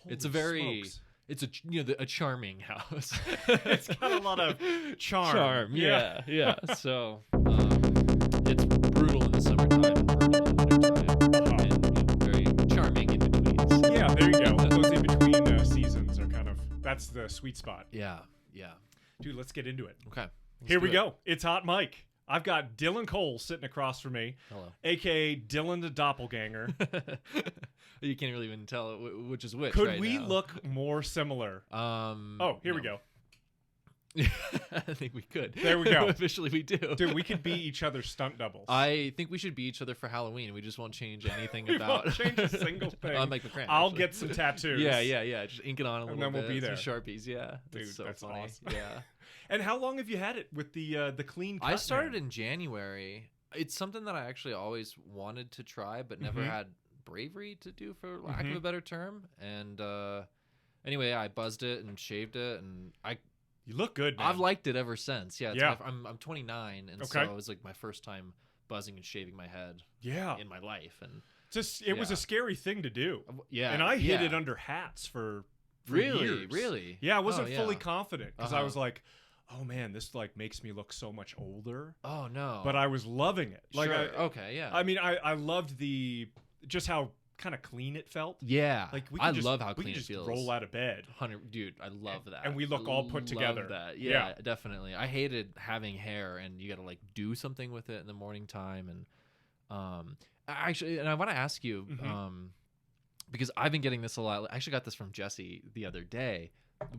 It's a very smokes. it's a a charming house. It's got a lot of charm. Yeah. So it's brutal in the summertime and brutal in the wintertime, and very charming in between. Yeah, there you go. Those in between seasons are that's the sweet spot. Yeah. Dude, let's get into it. Okay. Here we go. It's Hot Mike. I've got Dillon Cole sitting across from me. Hello. A.K.A. Dillon the Doppelganger. You can't really even tell which is which. Could right we now. look more similar? Here we go. I think we could. There we go. Officially, we do. Dude, we could be each other's stunt doubles. I think we should be each other for Halloween. We just won't change anything We about. won't change a single thing. I'm Mike McCran. I'll actually. get some tattoos. Yeah. Just ink it on a little then we'll bit. be there. Some Sharpies. Yeah. Dude, so that's funny. awesome. Yeah. And how long have you had it with the clean cut? I started in January. It's something that I actually always wanted to try, but never had bravery to do, for lack of a better term. And anyway, I buzzed it and shaved it, and You look good, man. I've liked it ever since. Yeah. Yeah. I'm 29, and Okay. so it was like my first time buzzing and shaving my head. Yeah. In my life, and It was a scary thing to do. yeah. And I hid it under hats for really, years. really. Yeah, I wasn't Oh, fully yeah. confident because I was like, oh man, this like makes me look so much older. Oh no. But I was loving it. Like, sure. Okay. Yeah. I mean, I loved just how kind of clean it felt. Yeah. Like we I could love how we clean could it just feels. roll out of bed. Dude, I love that. And we look all put Love together. That. Yeah. Yeah, definitely. I hated having hair, and you got to like do something with it in the morning time. And actually, and I want to ask you, because I've been getting this a lot. I actually got this from Jesse the other day,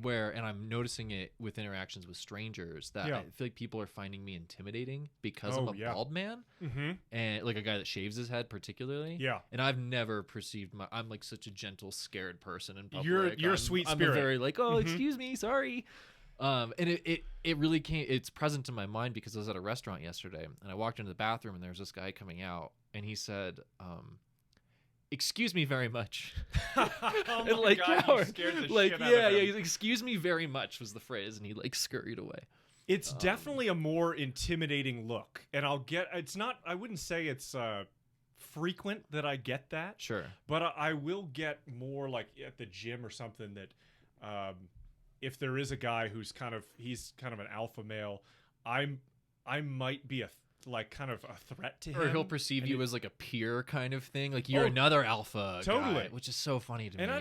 and I'm noticing it with interactions with strangers that I feel like people are finding me intimidating because I'm a bald man, and like a guy that shaves his head particularly. Yeah. And I've never perceived I'm like such a gentle, scared person in public. You're a sweet I'm spirit. a very like, oh, excuse me, sorry. And it really it's present in my mind because I was at a restaurant yesterday, and I walked into the bathroom, and there was this guy coming out, and he said, excuse me very much. Oh And, my like, God, how- you scared the like shit out yeah, of him. he's like, excuse me very much was the phrase, and he like scurried away. It's definitely a more intimidating look. And I wouldn't say it's frequent that I get that. Sure. But I will get more like at the gym or something that if there is a guy he's kind of an alpha male, I might be kind of a threat to him. Or he'll perceive you as like a peer kind of thing, like you're another alpha totally. guy, which is so funny to me. And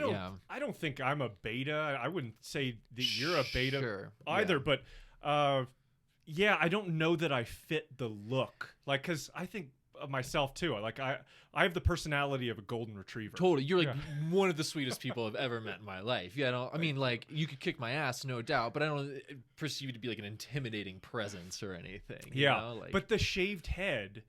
I don't think I'm a beta. I wouldn't say that you're a beta either. Yeah. But I don't know that I fit the look. Like, because I think of myself too. Like I have the personality of a golden retriever. Totally, you're like one of the sweetest people I've ever met in my life. Yeah, I mean, like you could kick my ass, no doubt, but I don't perceive you to be like an intimidating presence or anything. You know? Like, but the shaved head,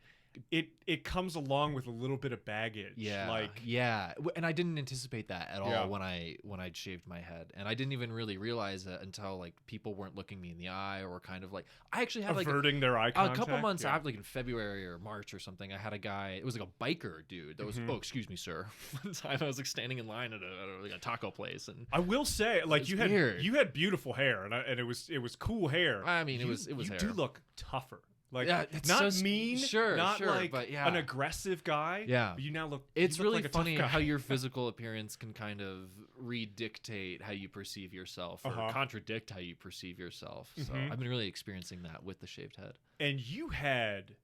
it comes along with a little bit of baggage. Yeah, and I didn't anticipate that at all when I shaved my head, and I didn't even really realize it until like people weren't looking me in the eye, or kind of like I actually had averting their eye contact. A couple months after, like in February or March or something, I had a guy. It was like a biker dude that was oh, excuse me, sir. One time I was like standing in line at a taco place, and I will say, like you had beautiful hair, and it was cool hair. I mean, it was you hair. do look tougher. Like, it's not so, mean, not like but an aggressive guy. Yeah, but you now look. It's look really like a funny tough guy. how your physical appearance can kind of redictate how you perceive yourself, or contradict how you perceive yourself. So I've been really experiencing that with the shaved head. And you had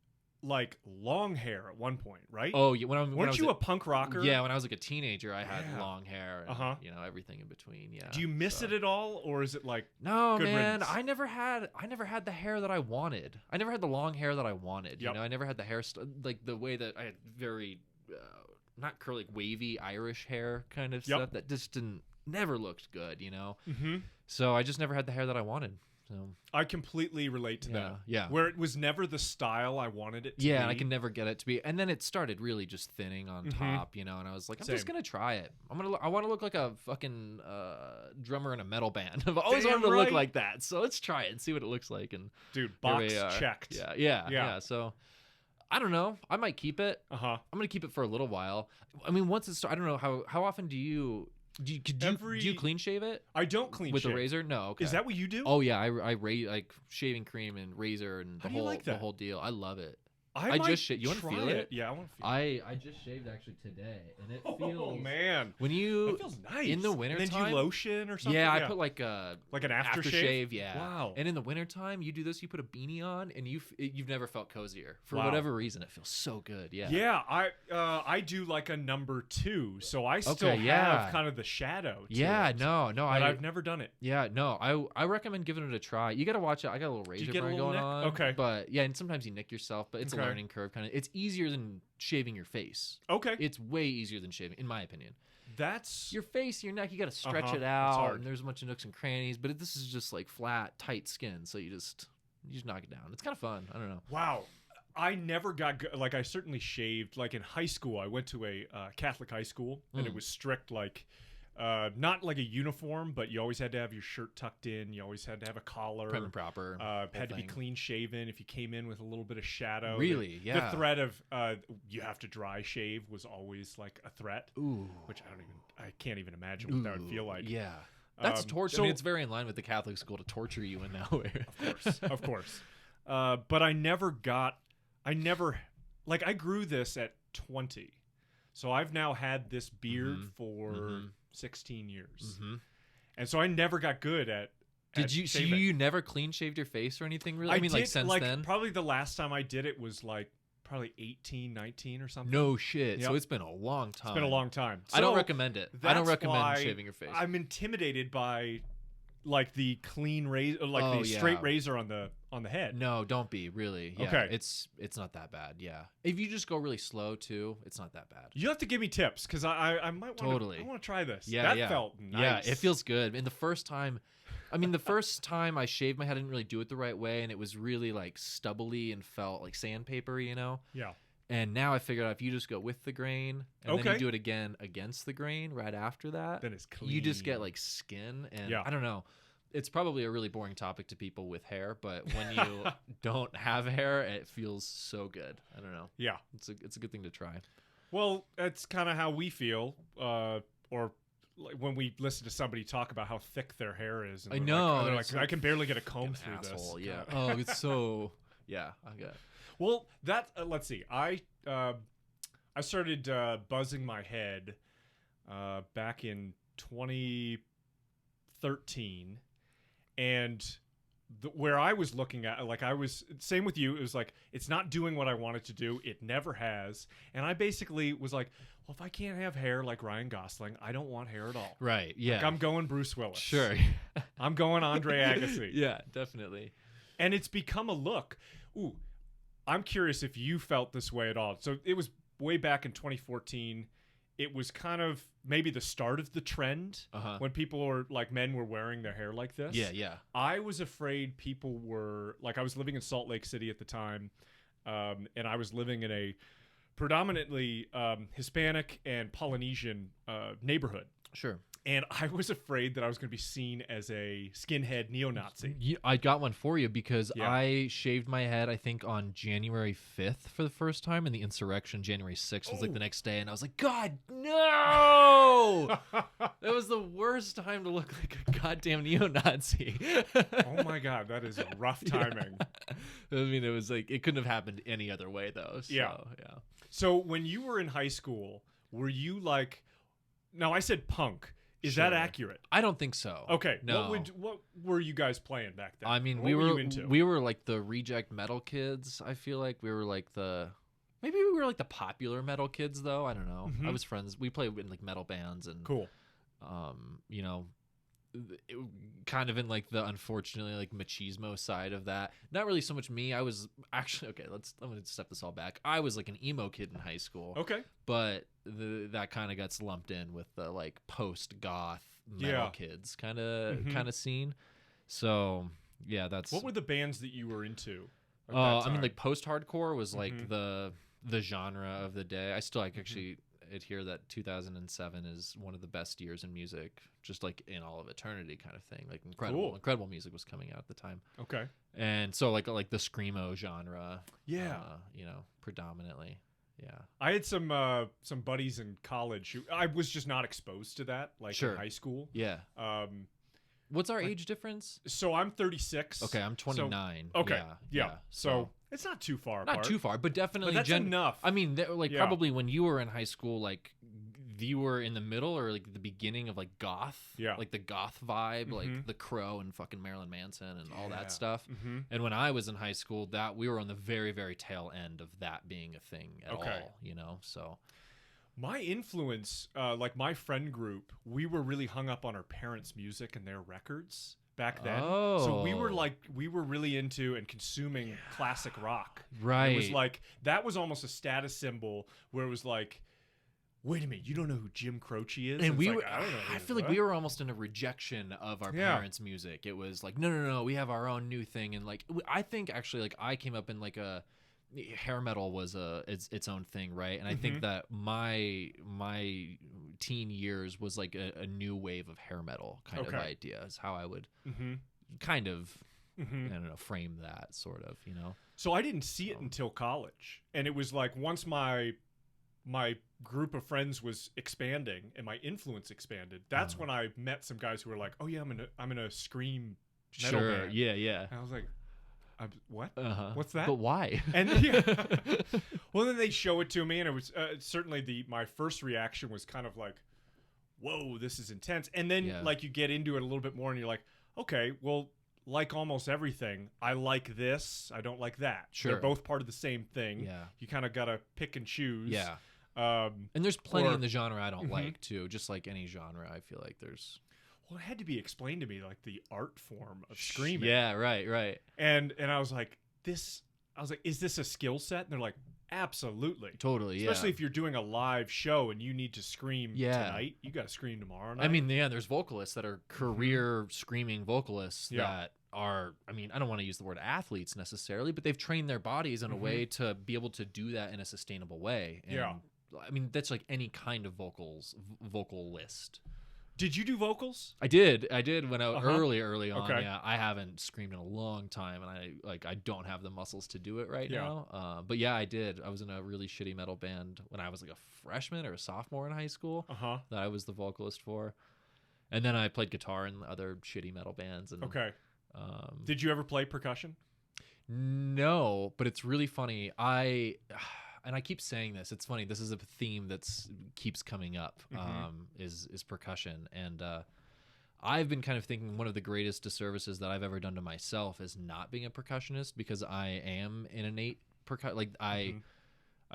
like long hair at one point, right? Oh, yeah. Weren't you a punk rocker? Yeah, when I was like a teenager, I had long hair and everything in between. Yeah. Do you miss it at all, or is it like no, good man? riddance? I never had the hair that I wanted. I never had the long hair that I wanted. You know, I never had the hair like the way that I had very not curly, like wavy Irish hair kind of stuff that just never looked good. You know. So I just never had the hair that I wanted. So I completely relate to that. Yeah. Where it was never the style I wanted it to be. Yeah, and I can never get it to be. And then it started really just thinning on top, you know, and I was like, I'm just going to try it. I want to look like a fucking drummer in a metal band. I've always wanted to look like that. So let's try it and see what it looks like. And dude, box checked. Yeah. So I don't know. I might keep it. I'm going to keep it for a little while. I mean, once it's I don't know how often do you clean shave it? I don't clean with shave. a razor. No, okay. Is that what you do? Oh yeah, I like shaving cream and razor and the whole deal. I love it. I I might just shaved. You want to try feel it? Yeah, I want to feel it. I just shaved actually today, and it Oh feels man, when that you feels nice. in the winter And then do time. you lotion or something? Yeah, I put like a like an aftershave. yeah. Wow. And in the wintertime, you do this. You put a beanie on, and you've never felt cozier for Wow. whatever reason. It feels so good. Yeah. Yeah, I do like a number 2, so I still Okay, yeah. have kind of the shadow. To Yeah. it, No. but I've never done it. Yeah, no, I recommend giving it a try. You got to watch it. I got a little razor get a burn little going nick? on. Okay. But yeah, and sometimes you nick yourself, but it's Okay. a learning curve kind of. It's easier than shaving your face. Okay, It's way easier than shaving, in my opinion. that's Your face, your neck, you got to stretch Uh-huh. it It's out, hard. and there's a bunch of nooks and crannies. But this is just like flat, tight skin, so you just knock it down. It's kind of fun. I don't know. wow. I never got like I certainly shaved like in high school. I went to a Catholic high school, and it was strict like. Not like a uniform, but you always had to have your shirt tucked in. You always had to have a collar. Prim and proper. Had to be thing. clean shaven. If you came in with a little bit of shadow, Really? Yeah. The threat of you have to dry shave was always like a threat, Ooh. which I can't even imagine what that would feel like. Yeah. That's torture. so- I mean, it's very in line with the Catholic school to torture you in that way. Of course. But I never like I grew this at 20, so I've now had this beard for 16 years, and so I never got good at. Did you? So shaving. you never clean shaved your face or anything? Really? I mean, like did, since then. Probably the last time I did it was like probably 18, 19 or something. No shit. So Yep. it's been a long time. It's been a long time. I don't So recommend it. I don't that's recommend why shaving your face. I'm intimidated by like the clean razor, like Oh, the yeah. straight razor on the head. No, don't be really. Yeah, Okay. It's not that bad. Yeah. If you just go really slow too, it's not that bad. You have to give me tips because I might want Totally. I want to try this. Yeah, that felt nice. Yeah, it feels good. And the first time I shaved my head, I didn't really do it the right way, and it was really like stubbly and felt like sandpaper, you know. Yeah. And now I figured out if you just go with the grain and then Okay. you do it again against the grain right after that, Then it's clean. you just get like skin. And Yeah. I don't know. It's probably a really boring topic to people with hair, but when you don't have hair, it feels so good. I don't know. Yeah. It's a good thing to try. Well, that's kind of how we feel, or like when we listen to somebody talk about how thick their hair is. And I we're know, Like, they're it's like, I can barely get a comb An through asshole, this. yeah. Oh, it's so yeah. I got it. Well, that let's see. I started buzzing my head back in 2013, and where I was looking at, like I was same with you. It was like it's not doing what I wanted to do. It never has, and I basically was like, well, if I can't have hair like Ryan Gosling, I don't want hair at all. Right. Yeah. Like I'm going Bruce Willis. Sure. I'm going Andre Agassi. Yeah, definitely. And it's become a look. Ooh, I'm curious if you felt this way at all. So it was way back in 2014. It was kind of maybe the start of the trend when people were like men were wearing their hair like this. Yeah, yeah. I was afraid people were like, I was living in Salt Lake City at the time, and I was living in a predominantly Hispanic and Polynesian neighborhood. Sure. And I was afraid that I was going to be seen as a skinhead neo-Nazi. I got one for you because Yeah. I shaved my head, I think, on January 5th for the first time, and the insurrection, January 6th, was like the next day, and I was like, God, no! That was the worst time to look like a goddamn neo-Nazi. Oh my God, that is rough timing. I mean, it was like, it couldn't have happened any other way, though. So, Yeah. yeah. So when you were in high school, were you like, now I said punk. Is Sure. that accurate? I don't think so. Okay. No. What were you guys playing back then? I mean, What we were were you into? we were like the reject metal kids. I feel like we were like maybe we were like the popular metal kids though. I don't know. I was friends. We played in like metal bands and Cool. you know, it, kind of in like the unfortunately like machismo side of that. Not really so much me. I was actually okay. I'm gonna step this all back. I was like an emo kid in high school. Okay. But that kind of got lumped in with the like post goth metal Yeah. kids kind of scene. So yeah, that's What were the bands that you were into? at that I mean, time? like post hardcore was like the genre of the day. I still like actually adhere that 2007 is one of the best years in music, just like in all of eternity kind of thing. Like incredible music was coming out at the time. Okay. And so like the screamo genre, Yeah. you know, predominantly. Yeah. I had some buddies in college who I was just not exposed to that, like Sure. in high school. Yeah. What's our age difference? So I'm 36. Okay, I'm 29. Okay. Yeah. So It's not too far Not apart. too far, but definitely But that's enough. I mean, like Yeah. probably when you were in high school, like you were in the middle or like the beginning of like goth, Yeah. like the goth vibe, like Mhm. The Crow and fucking Marilyn Manson and all Yeah. that stuff. Mhm. And when I was in high school, that we were on the very, very tail end of that being a thing at Okay. all, you know. So My influence, like my friend group, we were really hung up on our parents' music and their records back then. So we were Oh. really into and consuming classic rock. right, It was like that was almost a status symbol where it was like, wait a minute, you don't know who Jim Croce is? and It's we like, were. I don't know. I feel like we were almost in a rejection of our Yeah. parents' music. It was like, no, we have our own new thing, and like I think actually, like I came up in like a hair metal was its own thing, right? And I Mm-hmm. think that my teen years was like a new wave of hair metal kind of Okay. idea is how I would Mm-hmm. kind of Mm-hmm. I don't know, frame that sort of, you know. So I didn't see it until college, and it was like once my group of friends was expanding and my influence expanded. That's when I met some guys who were like, "Oh yeah, I'm in a scream metal Sure, band." yeah. And I was like, "What? Uh-huh. What's that?" But why? And yeah. Well, then they show it to me, and it was certainly my first reaction was kind of like, "Whoa, this is intense." And then Yeah. like you get into it a little bit more, and you're like, "Okay, well." Like almost everything, I like this, I don't like that. Sure. They're both part of the same thing. Yeah. You kind of got to pick and choose. Yeah. Um, And there's plenty Or- in the genre I don't Mhm. like too. Just like any genre, I feel like there's well, it had to be explained to me, like the art form of screaming. Yeah, right. And I was like, is this a skill set? And they're like, absolutely. Totally, yeah. Especially if you're doing a live show and you need to scream Yeah. tonight. You got to scream tomorrow night. I mean, yeah, there's vocalists that are career screaming vocalists Yeah. that are, I mean, I don't want to use the word athletes necessarily, but they've trained their bodies in a way to be able to do that in a sustainable way. And, Yeah. I mean, that's like any kind of vocalist. Did you do vocals? I did when I Uh-huh. early on. Okay. Yeah, I haven't screamed in a long time, and I don't have the muscles to do it right Yeah. now. But yeah, I did. I was in a really shitty metal band when I was like a freshman or a sophomore in high school Uh-huh. that I was the vocalist for, and then I played guitar in other shitty metal bands. And Okay. Did you ever play percussion? no, but it's really funny. And I keep saying this. It's funny. This is a theme that's keeps coming up. Is percussion, and I've been kind of thinking one of the greatest disservices that I've ever done to myself is not being a percussionist, because I am an innate percussion. Like I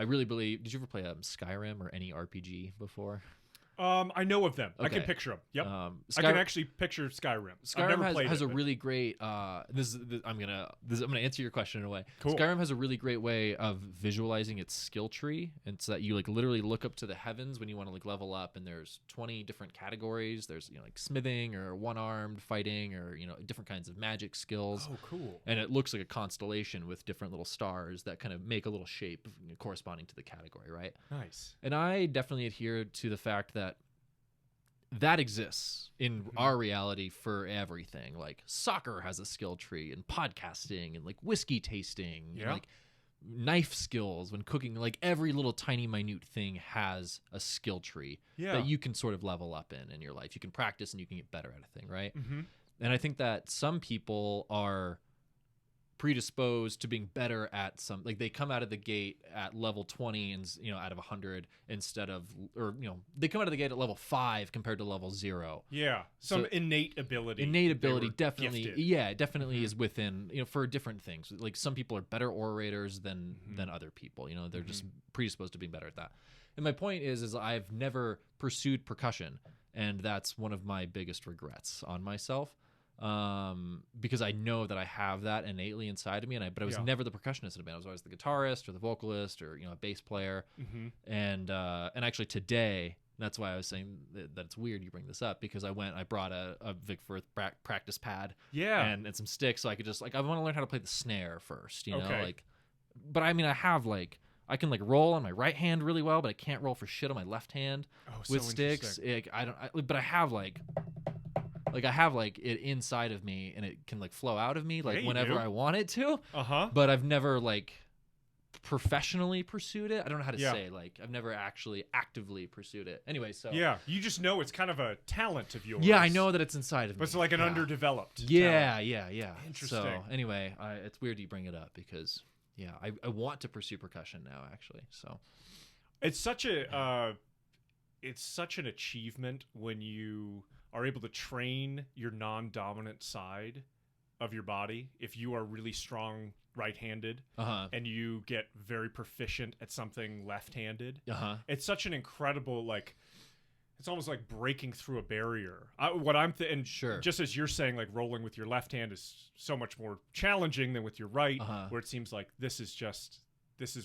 really believe. Did you ever play Skyrim or any RPG before? I know of them. I can Okay. picture them. Yep. I Skyrim, can actually picture Skyrim. I've Skyrim never played has it, a but- really great. I'm gonna answer your question in a way. Cool. Skyrim has a really great way of visualizing its skill tree, and so that you like literally look up to the heavens when you want to like level up, and there's 20 different categories. There's like smithing or one-armed fighting or different kinds of magic skills. Oh, cool. And it looks like a constellation with different little stars that kind of make a little shape corresponding to the category, right? Nice. And I definitely adhere to the fact that exists in our reality for everything. Like soccer has a skill tree, and podcasting, and like whiskey tasting, and Yeah. like knife skills when cooking. Like every little tiny minute thing has a skill tree Yeah. that you can sort of level up in your life. You can practice and you can get better at a thing, right? Mm-hmm. And I think that some people are predisposed to being better at some, like they come out of the gate at level 20 and out of 100 instead of, or they come out of the gate at level 5 compared to level 0. Yeah. Some So- innate ability. Innate They ability were definitely, gifted. yeah, it definitely is within, for different things. Like some people are better orators than other people. They're just predisposed to being better at that. And my point is I've never pursued percussion, and that's one of my biggest regrets on myself. Because I know that I have that innately inside of me, but I was Yeah. never the percussionist in a band. I was always the guitarist or the vocalist or a bass player. Mm-hmm. And actually today, that's why I was saying that it's weird you bring this up, because I brought a Vic Firth practice pad, Yeah. and some sticks, so I could just I want to learn how to play the snare first, Okay. But I mean, I can roll on my right hand really well, but I can't roll for shit on my left hand with so sticks. interesting. But I have I have it inside of me, and it can flow out of me Yeah, you whenever do. I want it to. Uh-huh. But I've never professionally pursued it. I don't know how to Yeah. say I've never actually actively pursued it. Anyway, so Yeah. You just know it's kind of a talent of yours. yeah, I know that it's inside of me. But it's like an Yeah. underdeveloped Yeah, talent. yeah. Interesting. So anyway, it's weird you bring it up because Yeah, I want to pursue percussion now, actually. So It's such an achievement when you are able to train your non-dominant side of your body. If you are really strong right-handed and you get very proficient at something left-handed, it's such an incredible, like, it's almost like breaking through a barrier. Sure. Just as you're saying, like, rolling with your left hand is so much more challenging than with your right, where it seems like this is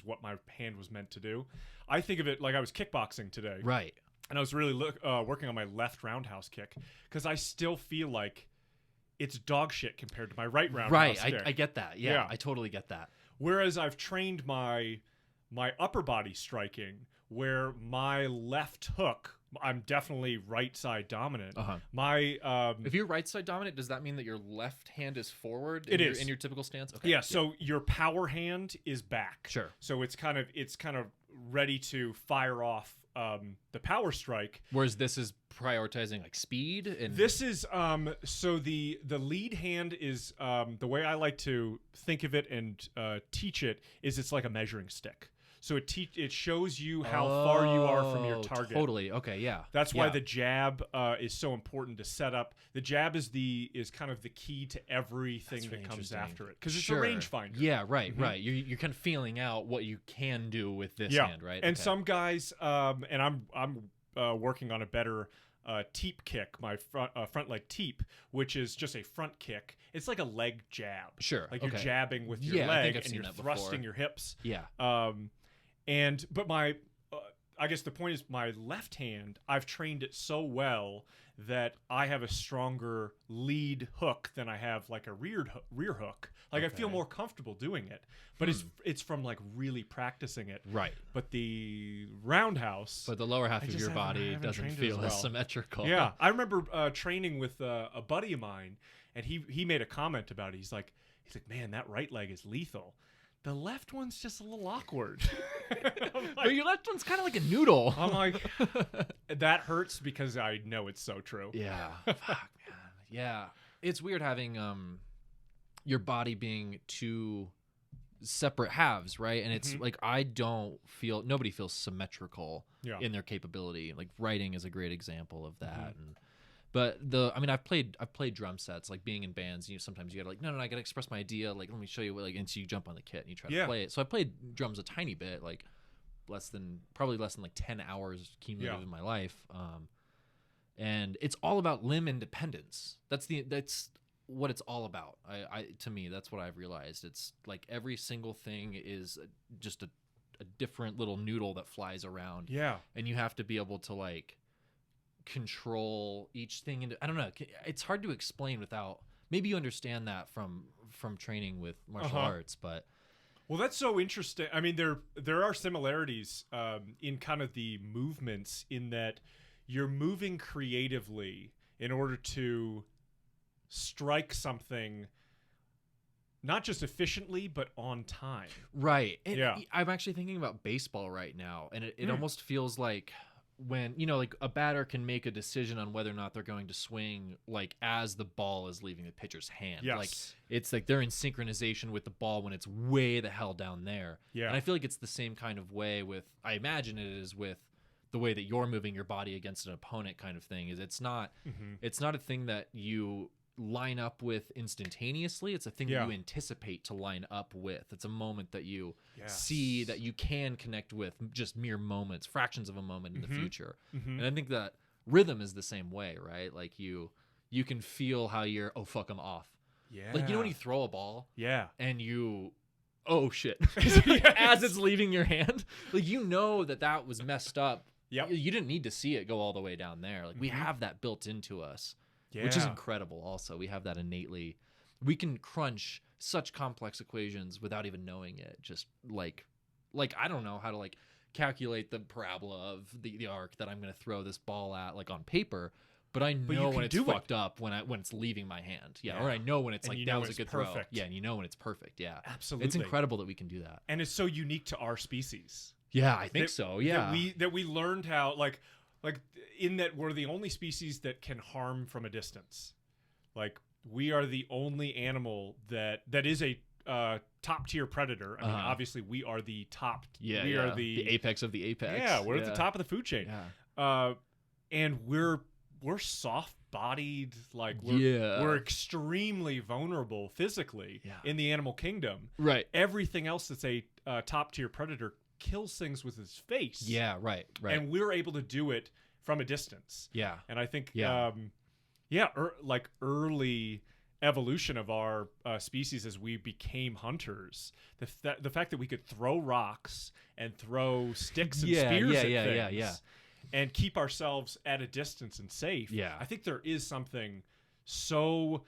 what my hand was meant to do. I think of it like I was kickboxing today. Right. And I was really working on my left roundhouse kick because I still feel like it's dog shit compared to my right roundhouse kick. Right, I get that. Yeah, I totally get that. Whereas I've trained my upper body striking, where my left hook, I'm definitely right side dominant. If you're right side dominant, does that mean that your left hand is forward? It is in your typical stance. Okay. Yeah. So your power hand is back. Sure. So it's kind of ready to fire off the power strike. Whereas this is prioritizing like speed and this is so the lead hand is the way I like to think of it and teach it is it's like a measuring stick. So it shows you how far you are from your target. Totally. Okay. Yeah. That's why the jab is so important to set up. The jab is kind of the key to everything that comes after it because it's a rangefinder. Yeah. Right. Right. You're kind of feeling out what you can do with this hand, right? And some guys, and I'm working on a better teep kick, my front leg teep, which is just a front kick. It's like a leg jab. Sure. Like you're jabbing with your leg and you're thrusting your hips. Yeah. But I guess the point is my left hand, I've trained it so well that I have a stronger lead hook than I have like a rear hook. Like I feel more comfortable doing it, but it's from like really practicing it. Right. But the roundhouse, but the lower half of your body doesn't feel as symmetrical. Yeah. I remember training with a buddy of mine, and he made a comment about it. He's like, man, that right leg is lethal. The left one's just a little awkward. But your left one's kind of like a noodle. I'm like, that hurts because I know it's so true. Yeah. Fuck, man. Yeah. It's weird having your body being two separate halves, right? And it's like nobody feels symmetrical in their capability. Like writing is a great example of that. But I've played drum sets, like being in bands. Sometimes you gotta like, no, I gotta express my idea. Like, let me show you what, like, and so you jump on the kit and you try to play it. So I played drums a tiny bit, like probably less than like 10 hours cumulative in my life. And it's all about limb independence. That's what it's all about. To me, that's what I've realized. It's like every single thing is just a different little noodle that flies around. Yeah. And you have to be able to like control each thing into, I don't know, it's hard to explain without, maybe you understand that from training with martial arts, but well, that's so interesting. I mean, there are similarities in kind of the movements in that you're moving creatively in order to strike something not just efficiently but on time. Right. And I'm actually thinking about baseball right now, and it almost feels like when like a batter can make a decision on whether or not they're going to swing like as the ball is leaving the pitcher's hand. Yes. Like it's like they're in synchronization with the ball when it's way the hell down there. Yeah. And I feel like it's the same kind of way with, I imagine it is with the way that you're moving your body against an opponent kind of thing. Is it's not a thing that you line up with instantaneously. It's a thing that you anticipate to line up with. It's a moment that you see that you can connect with, just mere moments, fractions of a moment in the future. And I think that rhythm is the same way, right? Like you can feel how you're, oh fuck, I'm off. Yeah. Like, when you throw a ball and you, oh shit, as it's leaving your hand, like that was messed up. Yep. You didn't need to see it go all the way down there. Like we have that built into us. Yeah. Which is incredible also. We have that innately. We can crunch such complex equations without even knowing it. Just like I don't know how to like calculate the parabola of the arc that I'm going to throw this ball at like on paper, but I know when it's fucked up when it's leaving my hand. Yeah. Or I know when it's like that was a good throw. Yeah, and you know when it's perfect. Yeah. Absolutely. It's incredible that we can do that. And it's so unique to our species. Yeah, I think so. Yeah. That we learned how like in that we're the only species that can harm from a distance. Like we are the only animal that is a top tier predator. I mean, obviously we are the top. Yeah, we are the apex of the apex. Yeah, we're at the top of the food chain. Yeah. And we're soft bodied, like we're extremely vulnerable physically in the animal kingdom. Right. Everything else that's a top tier predator kills things with his face. Yeah, right. And we're able to do it from a distance. Yeah. And I think like early evolution of our species as we became hunters, the fact that we could throw rocks and throw sticks and spears at things and keep ourselves at a distance and safe. Yeah. I think there is something so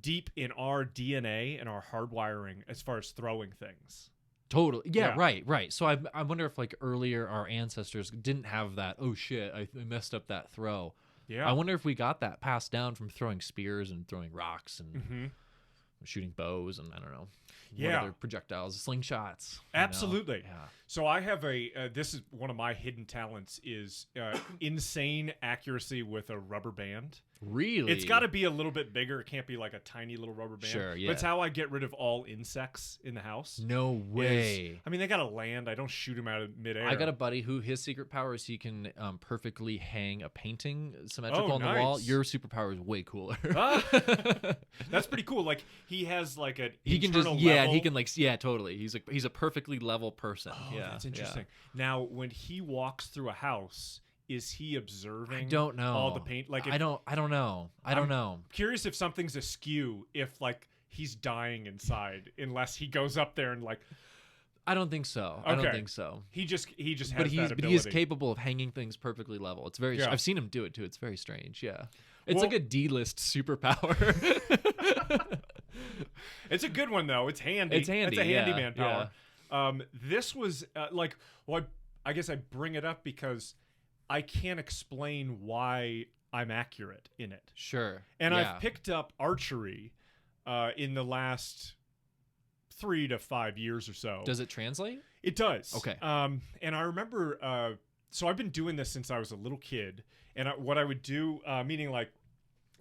deep in our DNA and our hardwiring as far as throwing things. Totally. Yeah, right. So I wonder if like earlier our ancestors didn't have that, oh shit, I messed up that throw. Yeah. I wonder if we got that passed down from throwing spears and throwing rocks and shooting bows and I don't know. What other projectiles, slingshots. Absolutely. Yeah. So I have this is one of my hidden talents is insane accuracy with a rubber band. Really? It's got to be a little bit bigger. It can't be like a tiny little rubber band. Sure, yeah. But it's how I get rid of all insects in the house. No way. I mean, they got to land. I don't shoot them out of midair. I got a buddy who his secret power is he can perfectly hang a painting symmetrical on the wall. Your superpower is way cooler. That's pretty cool. Like he has like an he can internal just level. he can like totally. He's a perfectly level person. Oh, yeah, that's interesting. Now, when he walks through a house, is he observing? I don't know all the paint. Like I don't know. I don't know. Curious if something's askew. If like he's dying inside, unless he goes up there and like. I don't think so. Okay. I don't think so. He just has but that ability. But he is capable of hanging things perfectly level. It's very. I've seen him do it too. It's very strange. Yeah. It's like a D-list superpower. It's a good one though. It's handy. It's handy. It's a handyman power. Yeah. This was I guess I bring it up because I can't explain why I'm accurate in it. Sure. And I've picked up archery in the last 3 to 5 years or so. Does it translate? It does. Okay. And I remember, so I've been doing this since I was a little kid. And what I would do, meaning like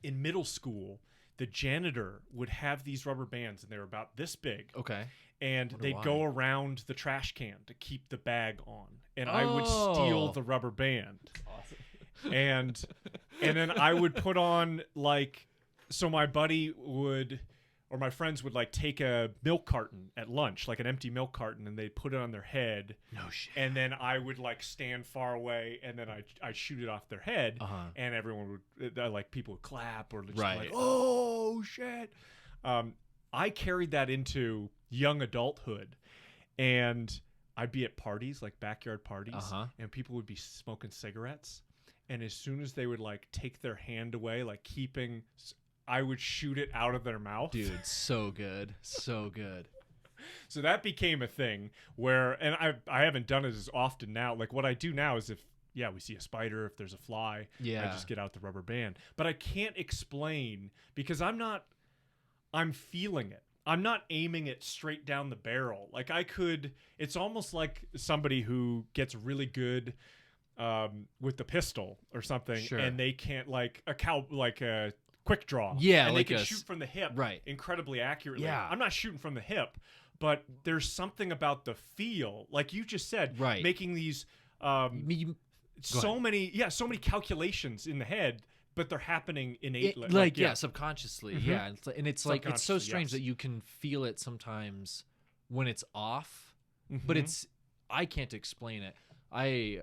in middle school, the janitor would have these rubber bands and they were about this big. Okay. And they'd go around the trash can to keep the bag on. And I would steal the rubber band. Awesome. And then I would put on like, so my buddy would, or my friends would like take a milk carton at lunch, like an empty milk carton, and they'd put it on their head. No shit. And then I would like stand far away, and then I'd shoot it off their head, and everyone would like people would clap or just like, oh shit. I carried that into young adulthood, and I'd be at parties, like backyard parties, and people would be smoking cigarettes, and as soon as they would like take their hand away, like keeping. I would shoot it out of their mouth. Dude, so good. So good. So that became a thing where, and I haven't done it as often now. Like what I do now is if we see a spider, if there's a fly, I just get out the rubber band. But I can't explain because I'm feeling it. I'm not aiming it straight down the barrel. Like it's almost like somebody who gets really good with the pistol or something, and they can't like a quick draw. Yeah, and like they can shoot from the hip incredibly accurately. Yeah. I'm not shooting from the hip, but there's something about the feel, like you just said, making these so many calculations in the head, but they're happening innately. Subconsciously. Yeah. And it's like it's so strange that you can feel it sometimes when it's off, but I can't explain it. I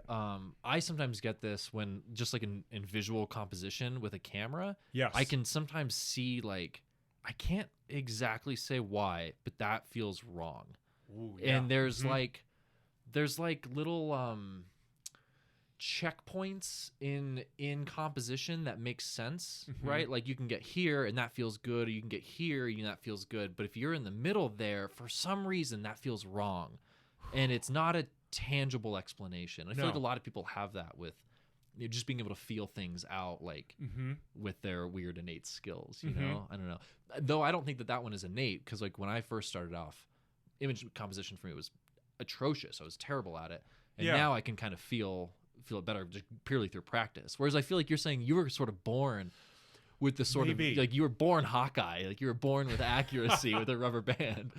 sometimes get this when just like in visual composition with a camera. Yes. I can sometimes see like I can't exactly say why, but that feels wrong. Ooh, yeah. And there's like little checkpoints in composition that makes sense, right? Like you can get here and that feels good, or you can get here and that feels good. But if you're in the middle there, for some reason that feels wrong. And it's not a tangible explanation. I feel like a lot of people have that with just being able to feel things out, like with their weird innate skills. You know, I don't know. Though I don't think that one is innate, because like when I first started off, image composition for me was atrocious. I was terrible at it, and now I can kind of feel it better just purely through practice. Whereas I feel like you're saying you were sort of born with the sort Maybe. of like you were born Hawkeye, like you were born with accuracy with a rubber band.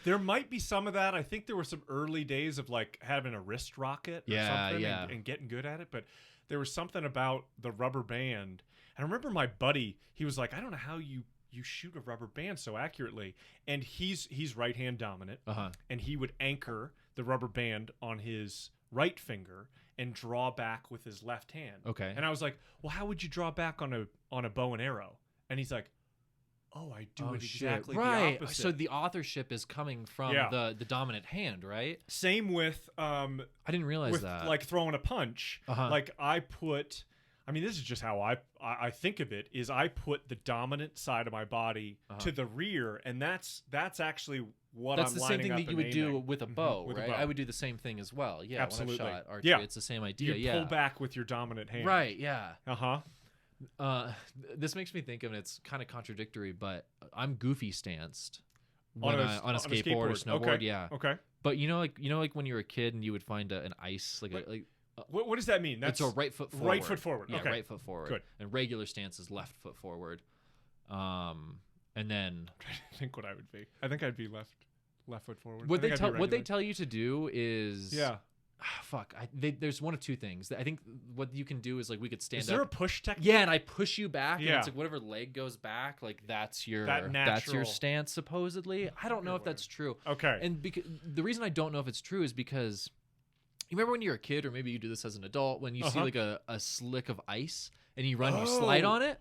There might be some of that. I think there were some early days of like having a wrist rocket or something and getting good at it. But there was something about the rubber band. And I remember my buddy, he was like, I don't know how you shoot a rubber band so accurately. And he's right hand dominant. And he would anchor the rubber band on his right finger and draw back with his left hand. Okay. And I was like, well, how would you draw back on a bow and arrow? And he's like, oh, I do it exactly the opposite. So the authorship is coming from the dominant hand, right? Same with I didn't realize that. Like throwing a punch. Like this is just how I think of it, is I put the dominant side of my body to the rear, and that's actually what that's I'm the same lining thing up that you and would do aiming. with a bow, With a right? bow. I would do the same thing as well. Yeah, absolutely. When I've shot archery, Yeah. it's the same idea. You pull back with your dominant hand. Right, yeah. Uh-huh. This makes me think of, and it's kind of contradictory, but I'm goofy stanced On when a on a skateboard or snowboard. Okay. Yeah. Okay. But like when you were a kid and you would find an ice What does that mean? That's it's a right foot forward. Right foot forward. Yeah, okay. right foot forward. Good. And regular stance is left foot forward. And then I'm trying to think what I would be. I think I'd be left foot forward. What they tell you to do is there's one of two things. I think what you can do is like we could stand up. Is there a push technique? Yeah, and I push you back, and Yeah. it's like whatever leg goes back, like that's your natural stance supposedly. I don't know if that's true. Okay. And the reason I don't know if it's true is because you remember when you're a kid, or maybe you do this as an adult, when you see like a slick of ice and you run, you slide on it.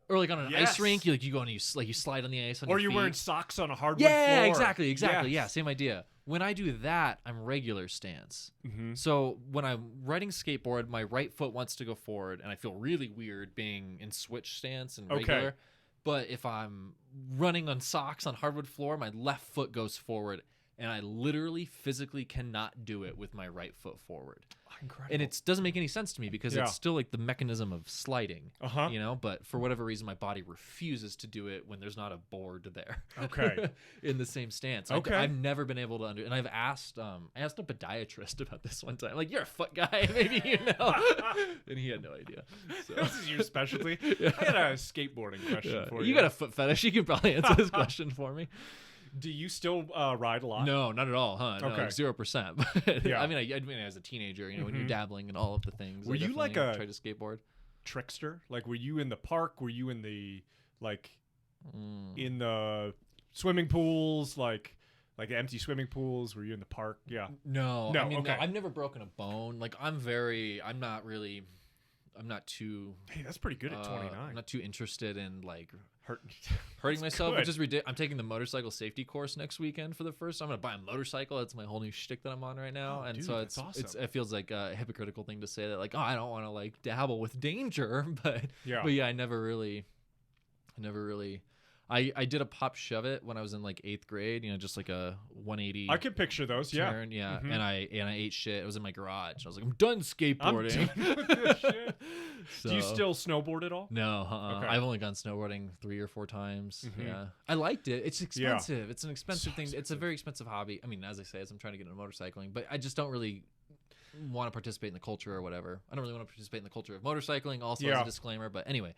Or like on an ice rink, you go and you slide on the ice on your feet. Or you're wearing socks on a hardwood floor. Yeah, exactly. Yes. Yeah, same idea. When I do that, I'm regular stance. So when I'm riding skateboard, my right foot wants to go forward, and I feel really weird being in switch stance and regular. Okay. But if I'm running on socks on hardwood floor, my left foot goes forward, and I literally physically cannot do it with my right foot forward. Incredible. And it doesn't make any sense to me because it's still like the mechanism of sliding, but for whatever reason, my body refuses to do it when there's not a board there. Okay. In the same stance. Okay. I've never been able to and I've asked a podiatrist about this one time. Like, you're a foot guy, maybe you know. And he had no idea. So. This is your specialty. I got a skateboarding question for you. You got a foot fetish. You can probably answer this question for me. Do you still ride a lot? No, not at all, huh? No, Okay. like 0%. Yeah. I mean, as a teenager, when you're dabbling in all of the things. Were I you like definitely tried to skateboard? Trickster? Like, were you in the park? Were you in the in the swimming pools? Like empty swimming pools? Were you in the park? Yeah. No. No. I mean, okay. no, I've never broken a bone. Like, I'm not too. Hey, that's pretty good at 29. I'm not too interested in That's hurting myself, good. which is ridiculous. I'm taking the motorcycle safety course next weekend for the first time. I'm gonna buy a motorcycle. That's my whole new shtick that I'm on right now, and dude, so that's awesome. it feels like a hypocritical thing to say that I don't want to dabble with danger, but I never really. I did a pop shove it when I was in 8th grade, just like a 180. I can picture those, turn, and I ate shit. It was in my garage. I was like, I'm done skateboarding. I'm done with this shit. So, do you still snowboard at all? No, Okay. I've only gone snowboarding 3 or 4 times. Yeah, I liked it. It's expensive. It's an expensive thing. It's a very expensive hobby. I mean, as I say, as I'm trying to get into motorcycling, but I just don't really want to participate in the culture or whatever. I don't really want to participate in the culture of motorcycling. Also, as a disclaimer, but anyway.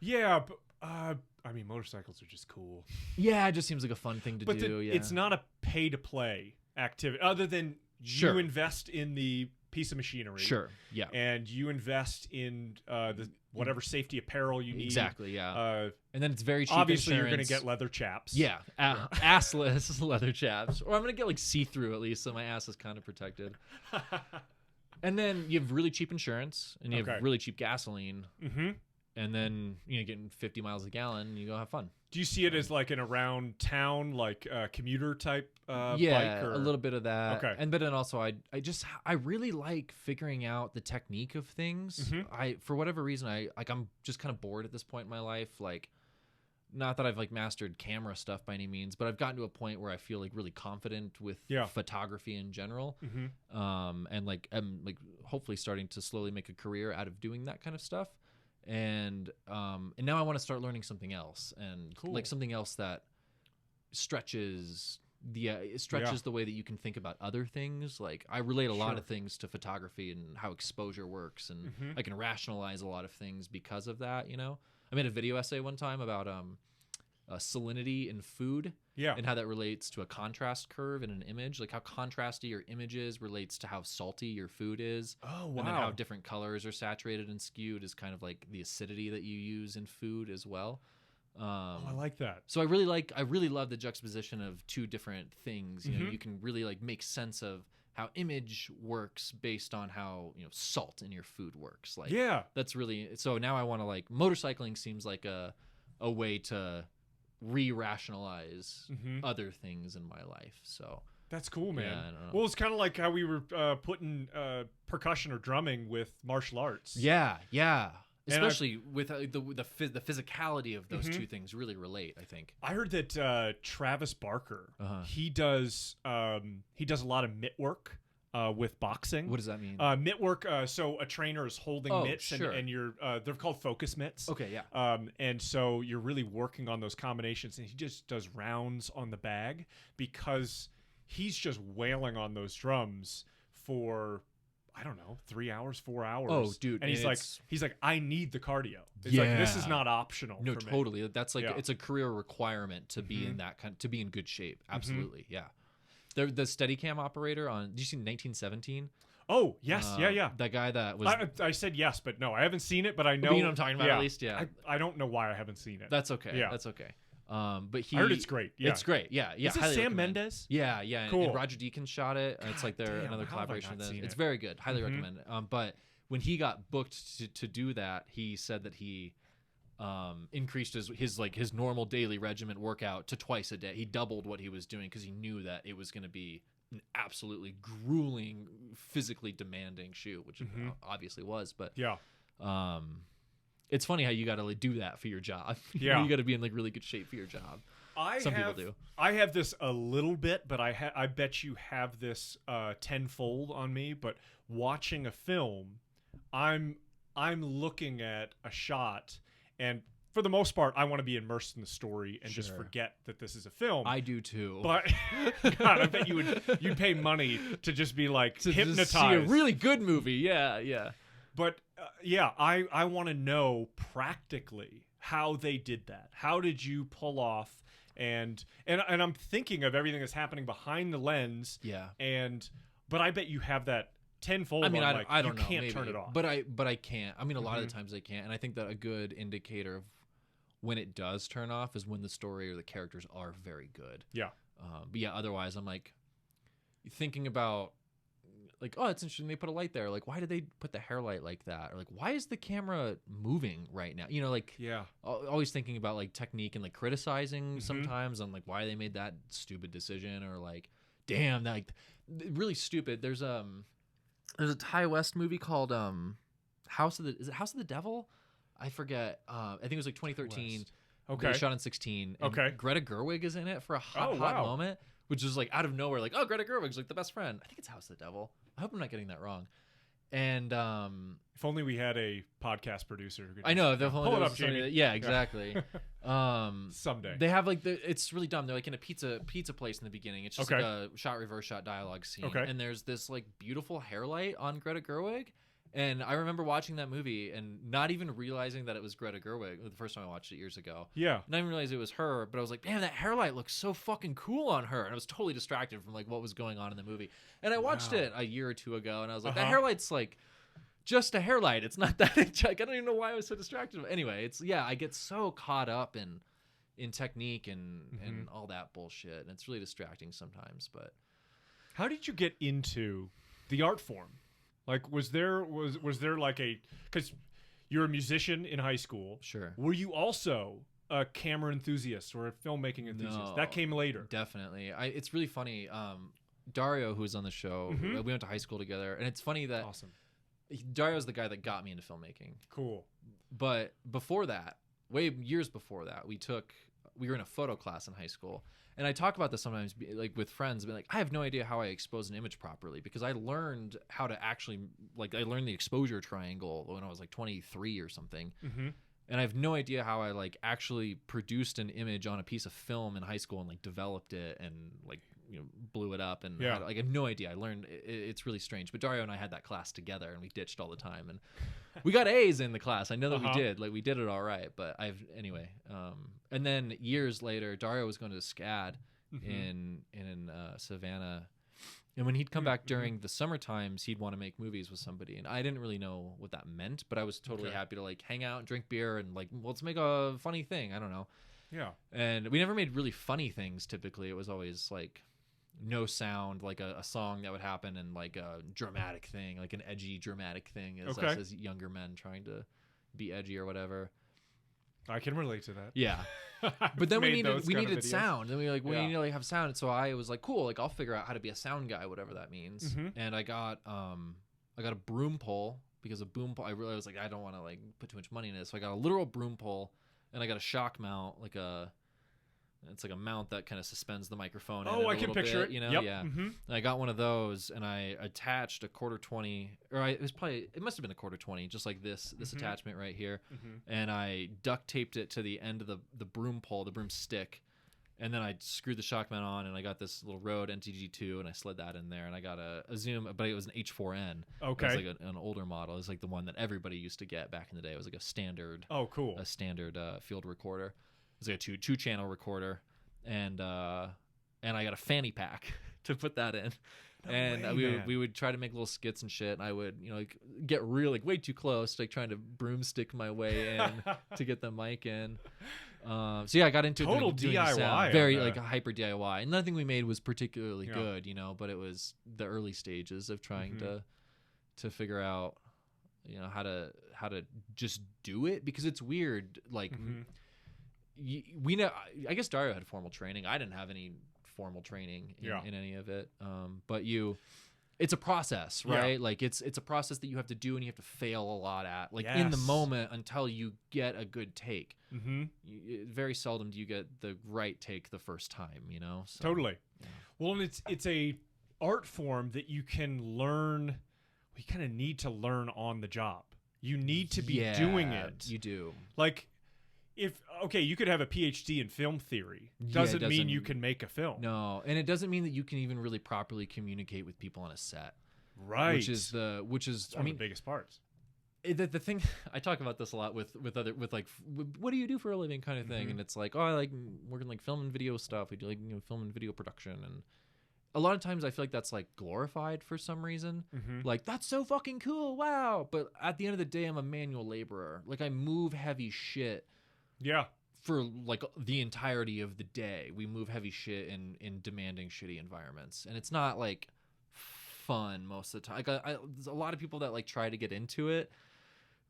Yeah, but I mean, motorcycles are just cool. Yeah, it just seems like a fun thing to do. It's not a pay-to-play activity, other than you invest in the piece of machinery. Sure. Yeah. And you invest in the whatever safety apparel you need. Exactly. Yeah. And then it's very cheap. Obviously, insurance. you're going to get leather chaps. Yeah. Assless leather chaps, or I'm going to get see-through at least, so my ass is kind of protected. And then you have really cheap insurance, and you have really cheap gasoline. Mm-hmm. And then getting 50 miles a gallon, and you go have fun. Do you see it as like an around town, commuter type bike? Yeah, a little bit of that. Okay. But then also I really like figuring out the technique of things. Mm-hmm. For whatever reason I'm just kind of bored at this point in my life. Not that I've mastered camera stuff by any means, but I've gotten to a point where I feel really confident with photography in general. Mm-hmm. And I'm hopefully starting to slowly make a career out of doing that kind of stuff. And now I want to start learning something else, and something else that stretches it stretches the way that you can think about other things. Like I relate a lot of things to photography and how exposure works, and I can rationalize a lot of things because of that. You know, I made a video essay one time about salinity in food, and how that relates to a contrast curve in an image, like how contrasty your image is relates to how salty your food is. Oh, wow. And then how different colors are saturated and skewed is kind of like the acidity that you use in food as well. I like that. So I really love the juxtaposition of two different things. You know, you can really like make sense of how image works based on how, you know, salt in your food works. Like, that's really, so now I want to like, motorcycling seems like a way to re-rationalize other things in my life. So that's cool, man. I don't know. Well, it's kind of like how we were putting percussion or drumming with martial arts. Yeah. Especially with the physicality of those two things really relate, I think. I heard that Travis Barker, he does a lot of mitt work with boxing. What does that mean? Mitt work. So a trainer is holding mitts, and you're they're called focus mitts. Okay, yeah. And so you're really working on those combinations, and he just does rounds on the bag because he's just wailing on those drums for, I don't know, 3 hours, 4 hours. Oh, dude. And he's like, I need the cardio. It's like, this is not optional. No, for me. totally. That's like, it's a career requirement to be in that to be in good shape. Absolutely. Yeah. The Steadicam operator on, did you see 1917? Oh, yes. Yeah. That guy that was. I said yes, but no, I haven't seen it, but I know. But you know what I'm talking about, at least? Yeah. I don't know why I haven't seen it. That's okay. Yeah. That's okay. But I heard it's great. Yeah. It's great. Yeah. Is it Sam Mendes? Yeah. Cool. And Roger Deakins shot it. It's like another collaboration. It's very good. Highly recommend it. But when he got booked to do that, he said that he increased his normal daily regimen workout to twice a day. He doubled what he was doing because he knew that it was going to be an absolutely grueling, physically demanding shoot, which it obviously was. But it's funny how you got to like do that for your job. You got to be in like really good shape for your job. Some people do. I have this a little bit, but I bet you have this tenfold on me. But watching a film, I'm looking at a shot, and for the most part, I want to be immersed in the story and just forget that this is a film. I do too. But God, I bet you'd pay money to just be like hypnotized. Just see a really good movie. Yeah. But I want to know practically how they did that. How did you pull off? And I'm thinking of everything that's happening behind the lens. Yeah. But I bet you have that tenfold. I mean, I don't know. You can't maybe, turn it off. But I can't. I mean, a lot of the times I can't. And I think that a good indicator of when it does turn off is when the story or the characters are very good. Yeah. But yeah, otherwise I'm like thinking about like, oh, it's interesting they put a light there. Like, why did they put the hair light like that? Or like, why is the camera moving right now? You know, like, always thinking about like technique and like criticizing sometimes on like why they made that stupid decision, or like, damn, that, like really stupid. There's a Ty West movie called House of the Devil? I forget. I think it was like 2013. Okay. Shot in 16. And okay. Greta Gerwig is in it for a hot moment, which is like out of nowhere. Like, oh, Greta Gerwig's like the best friend. I think it's House of the Devil. I hope I'm not getting that wrong. And if only we had a podcast producer who could I know. pull it up, Jamie. Yeah, exactly. Someday. They have like it's really dumb. They're like in a pizza place in the beginning. It's just like a shot reverse shot dialogue scene. Okay. And there's this like beautiful hair light on Greta Gerwig. And I remember watching that movie and not even realizing that it was Greta Gerwig the first time I watched it years ago. Yeah. Not even realize it was her, but I was like, man, that hair light looks so fucking cool on her. And I was totally distracted from like what was going on in the movie. And I watched it a year or two ago, and I was like, that hair light's like just a hair light. It's not that like, I don't even know why I was so distracted. But anyway, it's I get so caught up in technique and all that bullshit, and it's really distracting sometimes. But how did you get into the art form? Like, was there like because you're a musician in high school. Sure. Were you also a camera enthusiast or a filmmaking enthusiast? No, that came later. Definitely. It's really funny. Dario, who was on the show, we went to high school together, and it's funny that Dario's the guy that got me into filmmaking. Cool. But before that, years before that, we were in a photo class in high school. And I talk about this sometimes, like with friends, like, I have no idea how I expose an image properly, because I learned how to actually, like, I learned the exposure triangle when I was like 23 or something. And I have no idea how I like actually produced an image on a piece of film in high school and like developed it and like blew it up, and Yeah. I have no idea. I learned it's really strange. But Dario and I had that class together, and we ditched all the time, and we got A's in the class. I know that we did, like we did it all right. But anyway. And then years later, Dario was going to SCAD in Savannah. And when he'd come back during the summer times, he'd want to make movies with somebody. And I didn't really know what that meant, but I was totally happy to like hang out and drink beer and like, well, let's make a funny thing. I don't know. Yeah. And we never made really funny things typically. It was always like no sound, like a song that would happen, and like a dramatic thing, like an edgy dramatic thing as us as younger men trying to be edgy or whatever. I can relate to that. Yeah. But then we needed videos. Sound. Then we need to like have sound. So I was like, cool, like I'll figure out how to be a sound guy, whatever that means. And I got a broom pole, because a boom pole, I realized like I don't want to like put too much money in it. So I got a literal broom pole, and I got a shock mount, it's like a mount that kind of suspends the microphone. Oh, I can picture it. Yeah. And I got one of those, and I attached a 1/4-20, or it must have been a 1/4-20, just like this attachment right here. And I duct taped it to the end of the broom pole, the broom stick. And then I screwed the shock mount on, and I got this little Rode NTG2, and I slid that in there, and I got a Zoom, but it was an H4n. Okay. It was like an older model. It was like the one that everybody used to get back in the day. It was like a standard. Oh, cool. A standard field recorder. It was like a two channel recorder, and I got a fanny pack to put that in. We would try to make little skits and shit, and I would like get way too close, like trying to broomstick my way in to get the mic in. So yeah, I got into total doing DIY, sound, very like a hyper DIY, and nothing we made was particularly good, but it was the early stages of trying to figure out how to just do it, because it's weird, like. We know, I guess Dario had formal training. I didn't have any formal training in any of it. But it's a process, right? Yeah. Like it's a process that you have to do, and you have to fail a lot at, like in the moment, until you get a good take. Very seldom do you get the right take the first time, So, totally. Yeah. Well, and it's a art form that you can learn. We kind of need to learn on the job. You need to be doing it. You do. Like, you could have a PhD in film theory. Doesn't mean you can make a film. No, and it doesn't mean that you can even really properly communicate with people on a set. Right. Which is one of the biggest parts. The thing, I talk about this a lot with what do you do for a living kind of thing, and it's like, I like working like film and video stuff. We do like film and video production, and a lot of times I feel like that's like glorified for some reason. Like, that's so fucking cool, wow. But at the end of the day, I'm a manual laborer. Like, I move heavy shit. Yeah. For like the entirety of the day, we move heavy shit in demanding, shitty environments, and it's not like fun most of the time. Like, there's a lot of people that like try to get into it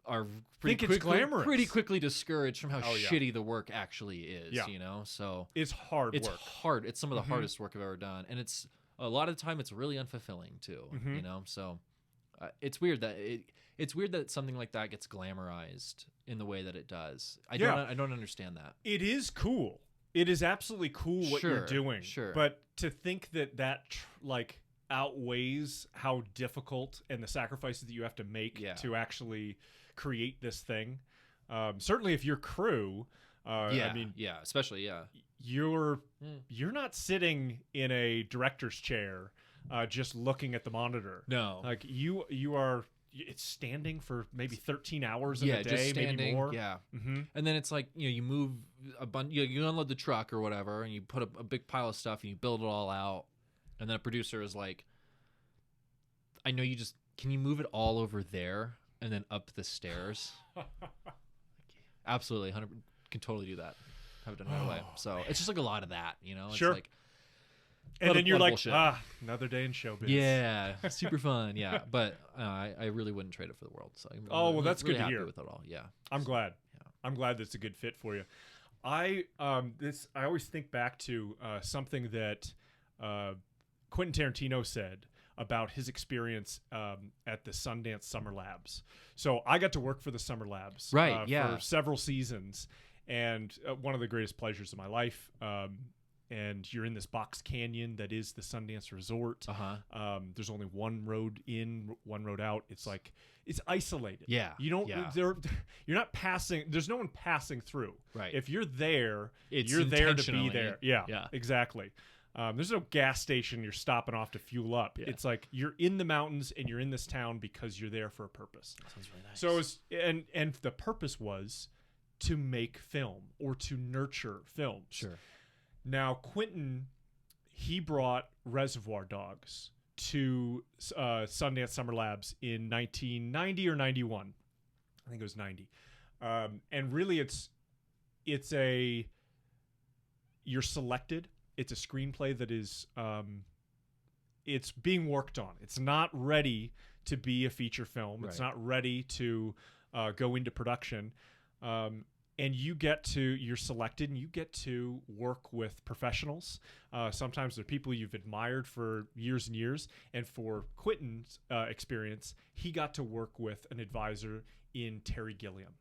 are pretty quickly discouraged from how shitty the work actually is. So it's hard. It's work. hard. It's some of the hardest work I've ever done, and it's a lot of the time it's really unfulfilling too. So it's weird that something like that gets glamorized in the way that it does. I don't understand that. It is cool. It is absolutely cool what you're doing. Sure. But to think that like outweighs how difficult and the sacrifices that you have to make to actually create this thing. Certainly if you're crew, especially you're not sitting in a director's chair just looking at the monitor. No. Like you are. It's standing for maybe 13 hours in a day, just standing, maybe more. Yeah. And then it's like, you move a bunch, you unload the truck or whatever, and you put a big pile of stuff and you build it all out. And then a producer is like, I know can you move it all over there and then up the stairs? Absolutely. 100 can totally do that. Have it done right away. So it's just like a lot of that, It's like, and then you're like, another day in showbiz. Yeah, super fun. Yeah, but I really wouldn't trade it for the world. So that's really good to happy hear. with it all. Yeah, I'm glad. Yeah. I'm glad that's a good fit for you. I always think back to something that Quentin Tarantino said about his experience at the Sundance Summer Labs. So I got to work for the Summer Labs for several seasons, and one of the greatest pleasures of my life. And you're in this box canyon that is the Sundance Resort. There's only one road in, one road out. It's isolated. Yeah. You don't. You're not passing. There's no one passing through. Right. If you're there, you're there to be there. Yeah. Exactly. There's no gas station you're stopping off to fuel up. Yeah. It's like you're in the mountains and you're in this town because you're there for a purpose. That sounds really nice. So it was, and the purpose was to make film or to nurture films. Sure. Now Quentin, he brought Reservoir Dogs to Sundance Summer Labs in 1990 or 91. I think it was 90. And really you're selected. It's a screenplay that is it's being worked on. It's not ready to be a feature film. It's not ready to go into production. And you're selected and you get to work with professionals. Sometimes they're people you've admired for years and years. And for Quentin's experience, he got to work with an advisor in Terry Gilliam.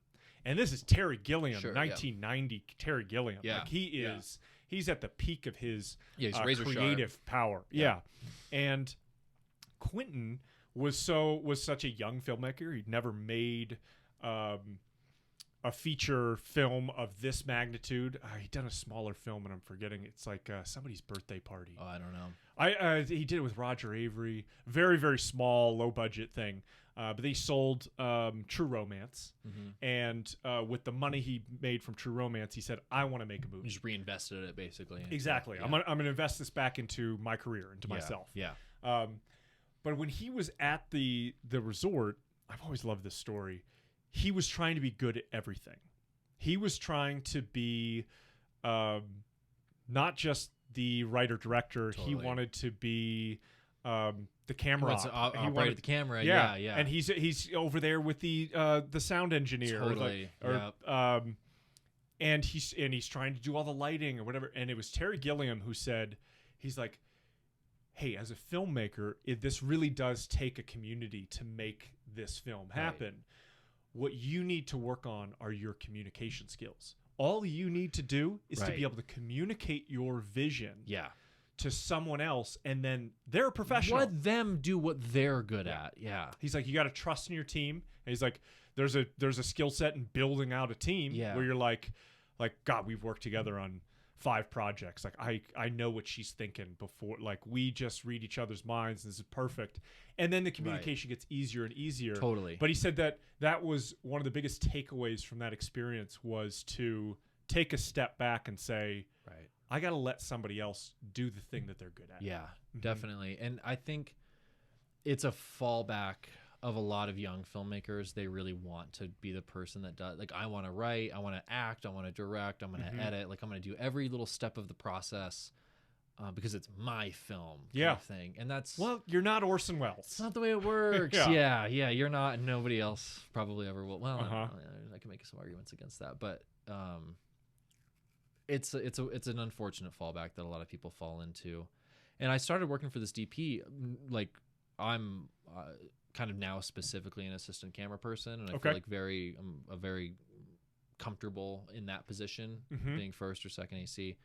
And this is Terry Gilliam, 1990 Terry Gilliam. Yeah. Like he's at the peak of his creative power. Yeah. And Quentin was such a young filmmaker. He'd never made a feature film of this magnitude. He'd done a smaller film, and I'm forgetting. It's like somebody's birthday party. Oh, I don't know. He did it with Roger Avery. Very, very small, low budget thing. But they sold True Romance, and with the money he made from True Romance, he said, "I want to make a movie." You just reinvested it basically. Exactly. Yeah. I'm gonna invest this back into my career, into myself. Yeah. But when he was at the resort, I've always loved this story. He was trying to be good at everything. He was trying to be not just the writer-director. Totally. He wanted to be the camera. He wanted the camera. Yeah. Yeah. And he's over there with the sound engineer. Totally. And he's trying to do all the lighting or whatever. And it was Terry Gilliam who said, he's like, "Hey, as a filmmaker, this really does take a community to make this film happen. Right. What you need to work on are your communication skills. All you need to do is to be able to communicate your vision to someone else, and then they're a professional. Let them do what they're good at." Yeah. He's like, you got to trust in your team. And he's like, there's a skill set in building out a team where you're like, God, we've worked together on 5 projects. Like I know what she's thinking before. Like we just read each other's minds. And this is perfect. And then the communication gets easier and easier. Totally. But he said that was one of the biggest takeaways from that experience was to take a step back and say, I got to let somebody else do the thing that they're good at. Yeah, definitely. And I think it's a fallback of a lot of young filmmakers. They really want to be the person that does, like, I want to write, I want to act, I want to direct, I'm going to edit, like I'm going to do every little step of the process because it's my film kind of thing. And that's, well, you're not Orson Welles. It's not the way it works. Yeah, you're not, and nobody else probably ever will. Well, I can make some arguments against that, but it's an unfortunate fallback that a lot of people fall into. And I started working for this DP, like I'm kind of now specifically an assistant camera person, and I feel like I'm a very comfortable in that position, being first or second AC.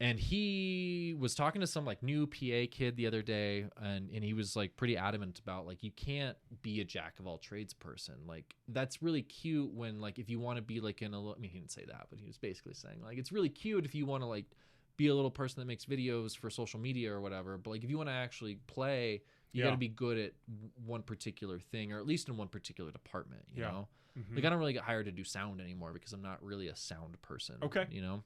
And he was talking to some like new PA kid the other day, and he was like pretty adamant about like, you can't be a jack of all trades person. Like that's really cute when like if you want to be like I mean he didn't say that, but he was basically saying like it's really cute if you want to like be a little person that makes videos for social media or whatever, but like if you want to actually play, you got to be good at one particular thing, or at least in one particular department, you know? Like I don't really get hired to do sound anymore because I'm not really a sound person. You know?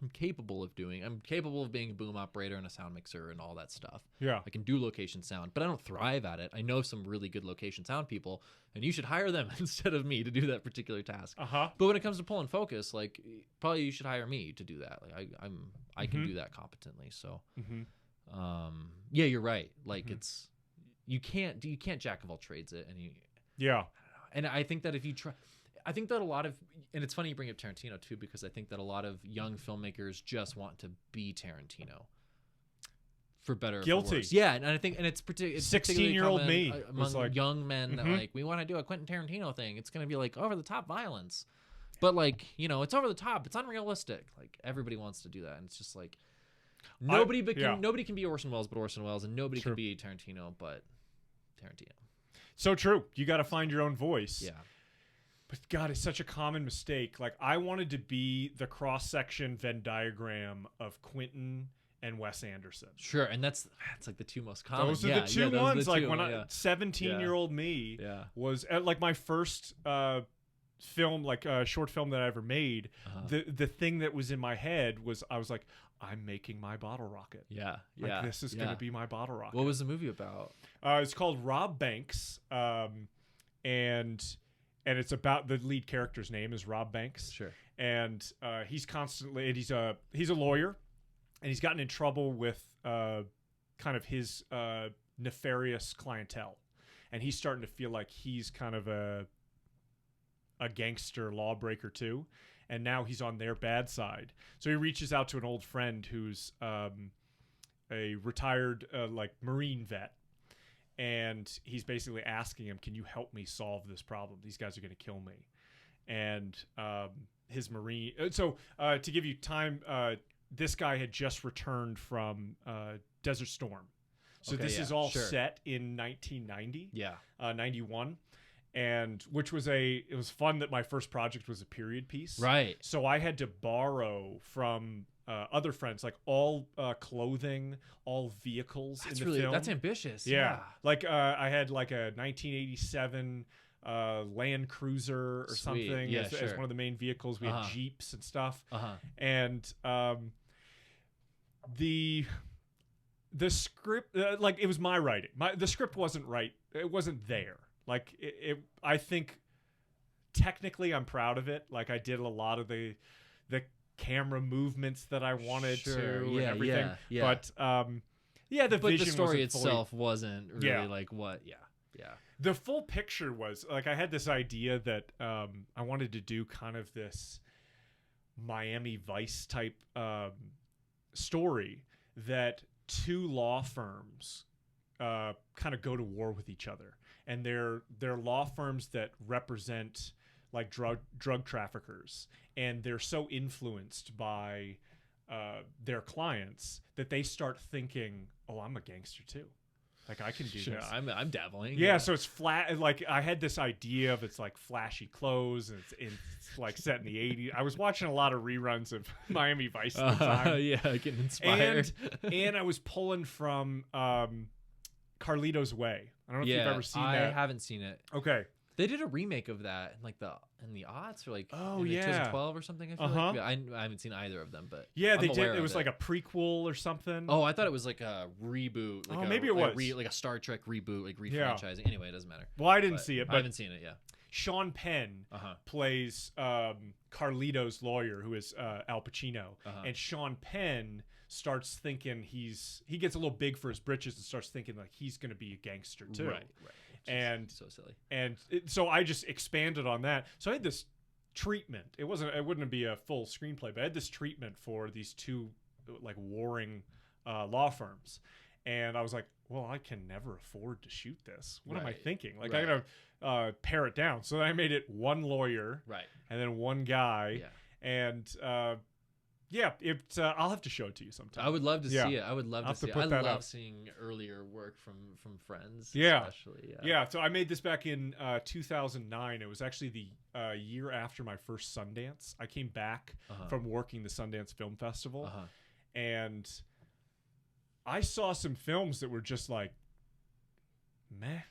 I'm capable of being a boom operator and a sound mixer and all that stuff. Yeah. I can do location sound, but I don't thrive at it. I know some really good location sound people, and you should hire them instead of me to do that particular task. But when it comes to pull and focus, like probably you should hire me to do that. Like I can do that competently. So, yeah, you're right. Like it's, you can't jack of all trades it. And I think that if you try, I think that a lot of, and it's funny you bring up Tarantino too, because I think that a lot of young filmmakers just want to be Tarantino, for better or for worse. Yeah, and I think, and it's particularly 16-year-old me among like, young men that like, we want to do a Quentin Tarantino thing. It's going to be like over the top violence, but like, you know, it's over the top. It's unrealistic. Like everybody wants to do that, and it's just like nobody can be Orson Welles but Orson Welles, and nobody can be Tarantino but Tarantino. So true. You got to find your own voice. Yeah. But God, it's such a common mistake. Like I wanted to be the cross-section Venn diagram of Quentin and Wes Anderson. Sure, and that's like the two most common. Those are the two ones. Like when 17-year-old me was like my first film, like short film that I ever made. The thing that was in my head was I was like, I'm making my bottle rocket. Like, this is gonna be my bottle rocket. What was the movie about? It's called Rob Banks, and it's about, the lead character's name is Rob Banks. Sure. And he's constantly, and he's a lawyer, and he's gotten in trouble with kind of his nefarious clientele, and he's starting to feel like he's kind of a gangster lawbreaker too, and now he's on their bad side. So he reaches out to an old friend who's a retired like Marine vet, and he's basically asking him, can you help me solve this problem? These guys are going to kill me. And his Marine, so to give you time, this guy had just returned from Desert Storm, so this is all set in 1990, 91, and which was it was fun that my first project was a period piece, right? So I had to borrow from other friends, like all clothing, all vehicles. That's ambitious. Like I had like a 1987 Land Cruiser or something as one of the main vehicles. We had Jeeps and stuff, and the script, like, it was my writing. The script wasn't right. It wasn't there. Like I think technically I'm proud of it. Like, I did a lot of the camera movements that I wanted to and everything. But the vision, the story itself wasn't really like what. The full picture was like, I had this idea that I wanted to do kind of this Miami Vice type story, that two law firms kind of go to war with each other, and they're law firms that represent like drug traffickers, and they're so influenced by their clients that they start thinking, oh, I'm a gangster too. Like, I can do this. I'm dabbling. So it's flat. Like, I had this idea of, it's like flashy clothes, and it's like set in the 80s. I was watching a lot of reruns of Miami Vice at the time. Getting inspired. And I was pulling from Carlito's Way. I don't know if you've ever seen that. I haven't seen it. Okay. They did a remake of that in like in the aughts, or like 2012 or something. I feel like I haven't seen either of them, but they did. It was like a prequel or something. Oh, I thought it was like a reboot. Like maybe it was like a Star Trek reboot, like refranchising. Anyway, it doesn't matter. Well, I didn't see it, but I haven't seen it. Sean Penn plays Carlito's lawyer, who is Al Pacino, and Sean Penn starts thinking he gets a little big for his britches and starts thinking like he's going to be a gangster too. Right. And so silly. And so I just expanded on that. So I had this treatment. It wouldn't be a full screenplay, but I had this treatment for these two like warring law firms. And I was like, well, I can never afford to shoot this. What am I thinking? Like, I gotta pare it down. So then I made it one lawyer, and then one guy, and I'll have to show it to you sometime. I would love to see it. I would love to see it. I love seeing earlier work from friends. Especially. So I made this back in 2009. It was actually the year after my first Sundance. I came back from working the Sundance Film Festival, and I saw some films that were just like, meh.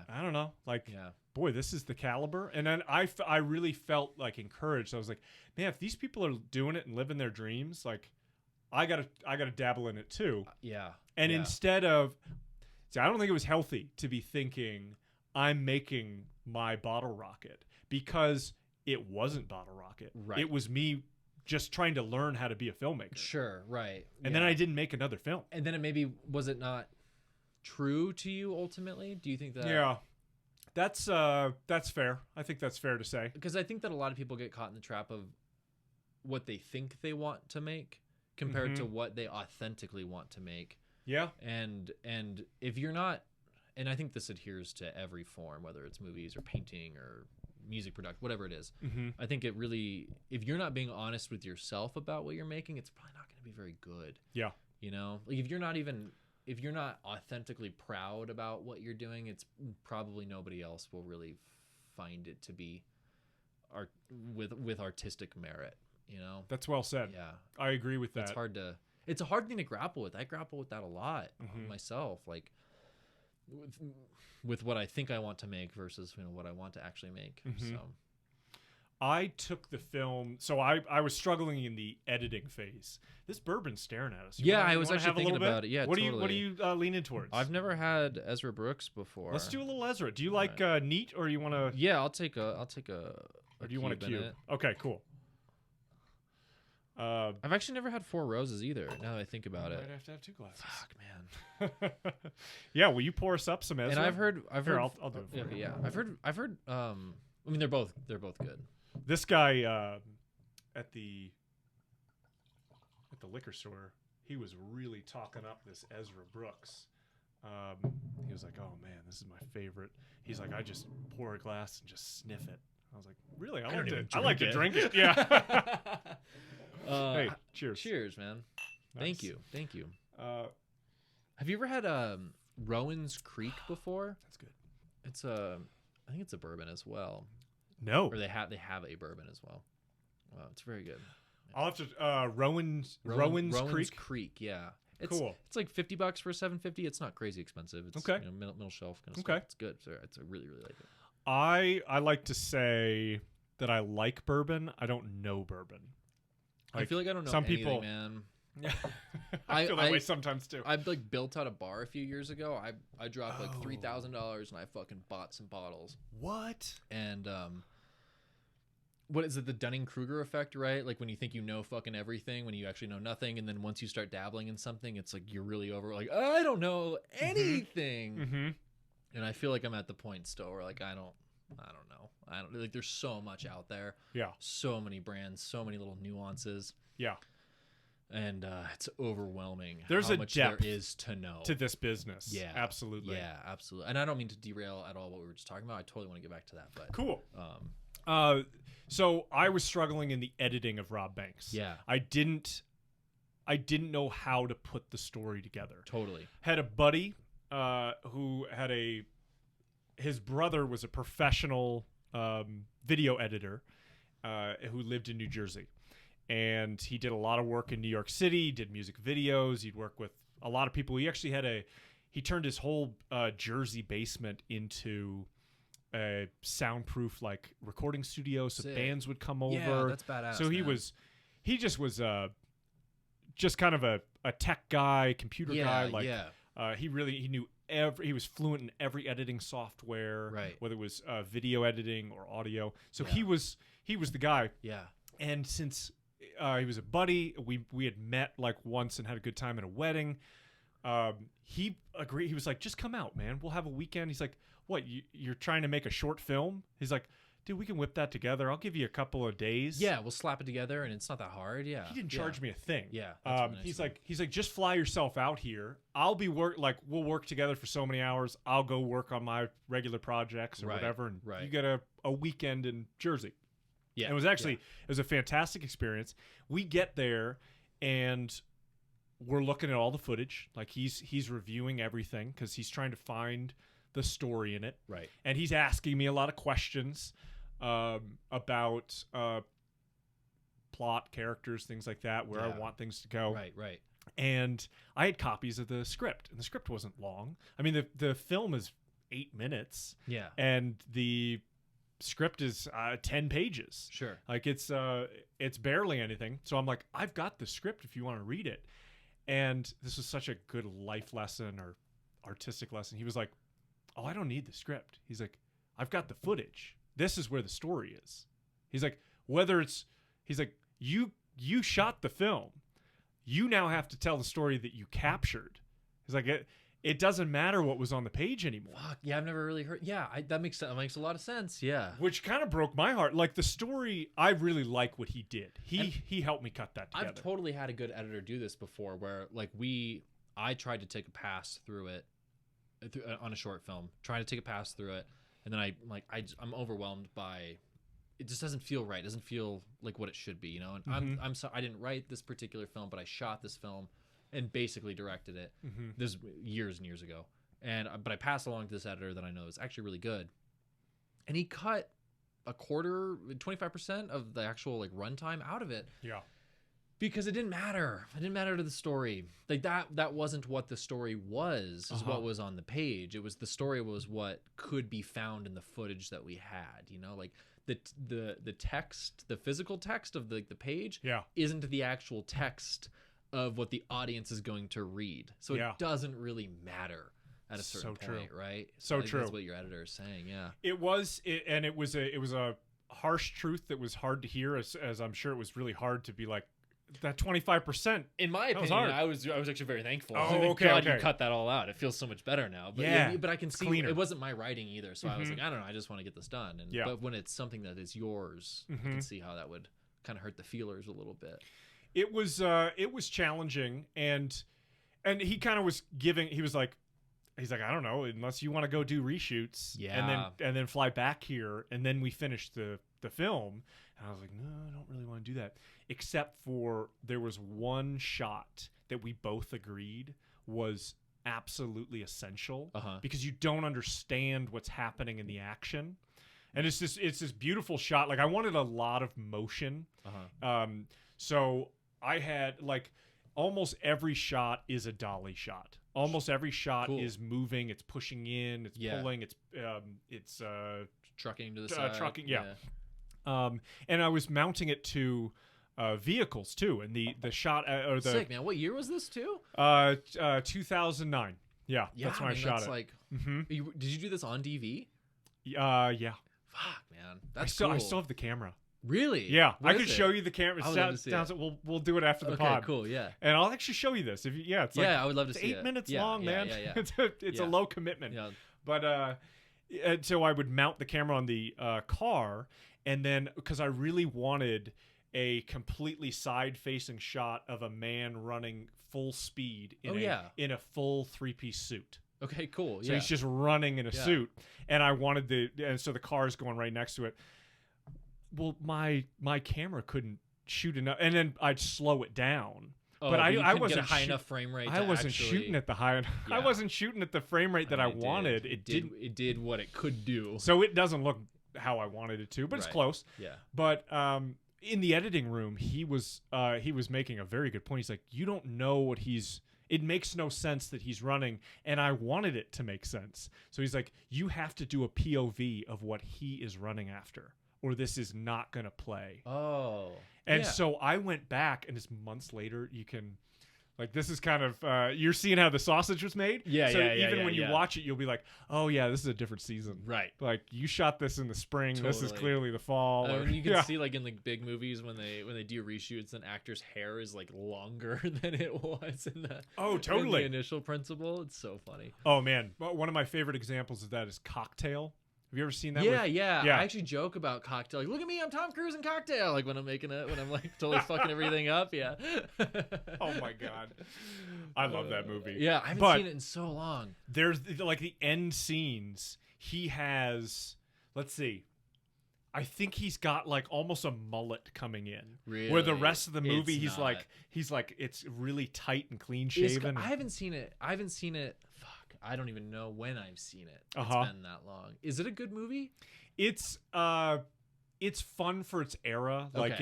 I don't know. Like, boy, this is the caliber. And then I really felt like encouraged. I was like, man, if these people are doing it and living their dreams, like, I gotta dabble in it too. And instead of, I don't think it was healthy to be thinking I'm making my bottle rocket, because it wasn't bottle rocket. It was me just trying to learn how to be a filmmaker. And then I didn't make another film. And then was it not true to you ultimately? Do you think that? That's fair. I think that's fair to say, because I think that a lot of people get caught in the trap of what they think they want to make compared to what they authentically want to make. And if you're not, and I think this adheres to every form, whether it's movies or painting or music production, whatever it is. I think it really, if you're not being honest with yourself about what you're making, it's probably not going to be very good. You know, like, if you're not authentically proud about what you're doing, it's probably nobody else will really find it to be with artistic merit, you know? That's well said. I agree with that. it's a hard thing to grapple with. I grapple with that a lot Mhm. myself, like with what I think I want to make versus what I want to actually make. Mhm. So I took the film, so I was struggling in the editing phase. This bourbon's staring at us. I was actually thinking about it. Yeah, what totally. do you leaning towards? I've never had Ezra Brooks before. Let's do a little Ezra. Do you like neat, or you want to? Yeah, I'll take a. Or do you want a in cube? it. Okay, cool. I've actually never had Four Roses either. Now that I think about it, Might have to have 2 glasses. fuck, man. Yeah, will you pour us up some Ezra? And I've heard. Here, I'll do it for you. Yeah, I've heard. I mean, they're both good. This guy at the liquor store, he was really talking up this Ezra Brooks. He was like, "Oh man, this is my favorite." He's like, "I just pour a glass and just sniff it." I was like, "Really? I like to drink it." Yeah. Hey, cheers. Cheers, man. Nice. Thank you. Have you ever had Rowan's Creek before? That's good. It's I think it's a bourbon as well. No. Or they have a bourbon as well. Wow, it's very good. I'll have to Rowan's Creek, yeah. It's, Cool. It's like $50 for $7.50. It's not crazy expensive. It's Okay. Middle shelf kind of Okay. stuff. It's good. So I really like it. I like to say that I like bourbon. I don't know bourbon. I feel like I don't know some anything, people, man. I feel that way sometimes too. I like built out a bar a few years ago. I dropped like $3,000 and I fucking bought some bottles. What? And what is it? The Dunning-Kruger effect, right? Like when you think you know fucking everything, when you actually know nothing, and then once you start dabbling in something, it's like you're really over. Like I don't know anything. Mm-hmm. And I feel like I'm at the point still where like I don't know. I don't like. There's so much out there. Yeah. So many brands, so many little nuances. Yeah. And it's overwhelming. There's how a much depth there is to know to this business. Yeah, absolutely. Yeah, absolutely. And I don't mean to derail at all what we were just talking about. I totally want to get back to that. But Cool. So I was struggling in the editing of Rob Banks. Yeah. I didn't know how to put the story together. Totally. Had a buddy who had his brother was a professional video editor who lived in New Jersey. And he did a lot of work in New York City. He did music videos. He'd work with a lot of people. He actually he turned his whole Jersey basement into a soundproof like recording studio, so Sick. bands would come over. Yeah, that's badass. So he just was just kind of a tech guy, computer guy. Like he knew he was fluent in every editing software, right? Whether it was video editing or audio. So he was the guy. Yeah. And since he was a buddy, we had met like once and had a good time at a wedding. He agreed. He was like, "Just come out, man. We'll have a weekend." He's like, "What? You're trying to make a short film?" He's like, "Dude, we can whip that together. I'll give you a couple of days." Yeah, we'll slap it together, and it's not that hard. Yeah. He didn't charge me a thing. Yeah. That's really nice. He's like, "Just fly yourself out here. I'll be we'll work together for so many hours. I'll go work on my regular projects or whatever, and you get a weekend in Jersey." Yeah. And it was a fantastic experience. We get there and we're looking at all the footage. Like he's reviewing everything because he's trying to find the story in it. Right. And he's asking me a lot of questions about plot, characters, things like that, where I want things to go. Right. And I had copies of the script, and the script wasn't long. I mean, the film is 8 minutes. Yeah. And the script is 10 pages. Sure. Like it's barely anything. So I'm like, I've got the script if you want to read it. And this was such a good life lesson or artistic lesson. He was like, "Oh, I don't need the script." He's like, "I've got the footage. This is where the story is." He's like, he's like, you shot the film. You now have to tell the story that you captured. He's like, it doesn't matter what was on the page anymore. Fuck, yeah, I've never really heard. Yeah, that makes a lot of sense. Yeah. Which kind of broke my heart. Like the story, I really like what he did. He helped me cut that together. I've totally had a good editor do this before where like I tried to take a pass through it on a short film, trying to take a pass through it. And then I'm overwhelmed by it. Just doesn't feel right. It doesn't feel like what it should be, you know? And I'm sorry, I didn't write this particular film, but I shot this film and basically directed it. This years and years ago. But I passed along to this editor that I know is actually really good. And he cut 25% of the actual like runtime out of it. Yeah. Because it didn't matter. It didn't matter to the story. Like that wasn't what the story was, is what was on the page. It was the story was what could be found in the footage that we had, you know, like the text, the physical text of the page isn't the actual text of what the audience is going to read. So it doesn't really matter at a certain point, right? So true. That's what your editor is saying, yeah. It was a harsh truth that was hard to hear, as I'm sure it was really hard to be like, that 25%. In my opinion, I was actually very thankful. Oh, okay, God, you cut that all out. It feels so much better now. But but I can see cleaner. It wasn't my writing either. So I was like, I don't know. I just want to get this done. And but when it's something that is yours, I can see how that would kind of hurt the feelers a little bit. It was challenging, and he kind of was giving. He's like, I don't know, unless you want to go do reshoots, and then fly back here, and then we finish the film. And I was like, no, I don't really want to do that. Except for there was one shot that we both agreed was absolutely essential because you don't understand what's happening in the action. And it's this beautiful shot. Like, I wanted a lot of motion. So I had, like, almost every shot is a dolly shot. Almost every shot is moving. It's pushing in. It's pulling. It's trucking to the side. Trucking, and I was mounting it to vehicles too, and the shot or the sick, man. What year was this too? 2009. Yeah, that's when I shot it. Like, did you do this on DV? Yeah. Fuck, man, that's cool. cool. I still have the camera. Really? Yeah, I could show you the camera. I would love to see it. We'll do it after the pod. Okay, cool. Yeah, and I'll actually show you this. It's like, I would love to see 8 minutes long, man. Yeah. It's a low commitment. Yeah. But and so I would mount the camera on the car, and then because I really wanted a completely side-facing shot of a man running full speed in a full 3-piece suit. Okay, cool. So he's just running in a suit, and I wanted and so the car is going right next to it. Well, my camera couldn't shoot enough, and then I'd slow it down. Oh, but I wasn't get a high enough frame rate. I wasn't shooting at the high. I wasn't shooting at the frame rate that I wanted. It did what it could do. So it doesn't look how I wanted it to, but it's close. Yeah. But in the editing room, he was making a very good point. He's like, you don't know what he's. It makes no sense that he's running, and I wanted it to make sense. So he's like, you have to do a POV of what he is running after, or this is not going to play. Oh. And so I went back, and it's months later. You can, like, this is kind of, you're seeing how the sausage was made. So even when you watch it, you'll be like, oh, yeah, this is a different season. Right. Like, you shot this in the spring. Totally. This is clearly the fall. You can see, like, in the big movies when they do reshoots, an actor's hair is, like, longer than it was in the, in the initial principle. It's so funny. Oh, man. One of my favorite examples of that is Cocktail. Have you ever seen that? Yeah. I actually joke about Cocktail. Like, look at me, I'm Tom Cruise in Cocktail. Like when I'm like totally fucking everything up. Yeah. Oh my god, I love that movie. Yeah, I haven't seen it in so long. There's like the end scenes. He has, let's see, I think he's got like almost a mullet coming in. Really? Where the rest of the movie he's like it's really tight and clean shaven. I haven't seen it. I don't even know when I've seen it. It's been that long. Is it a good movie? It's fun for its era. Like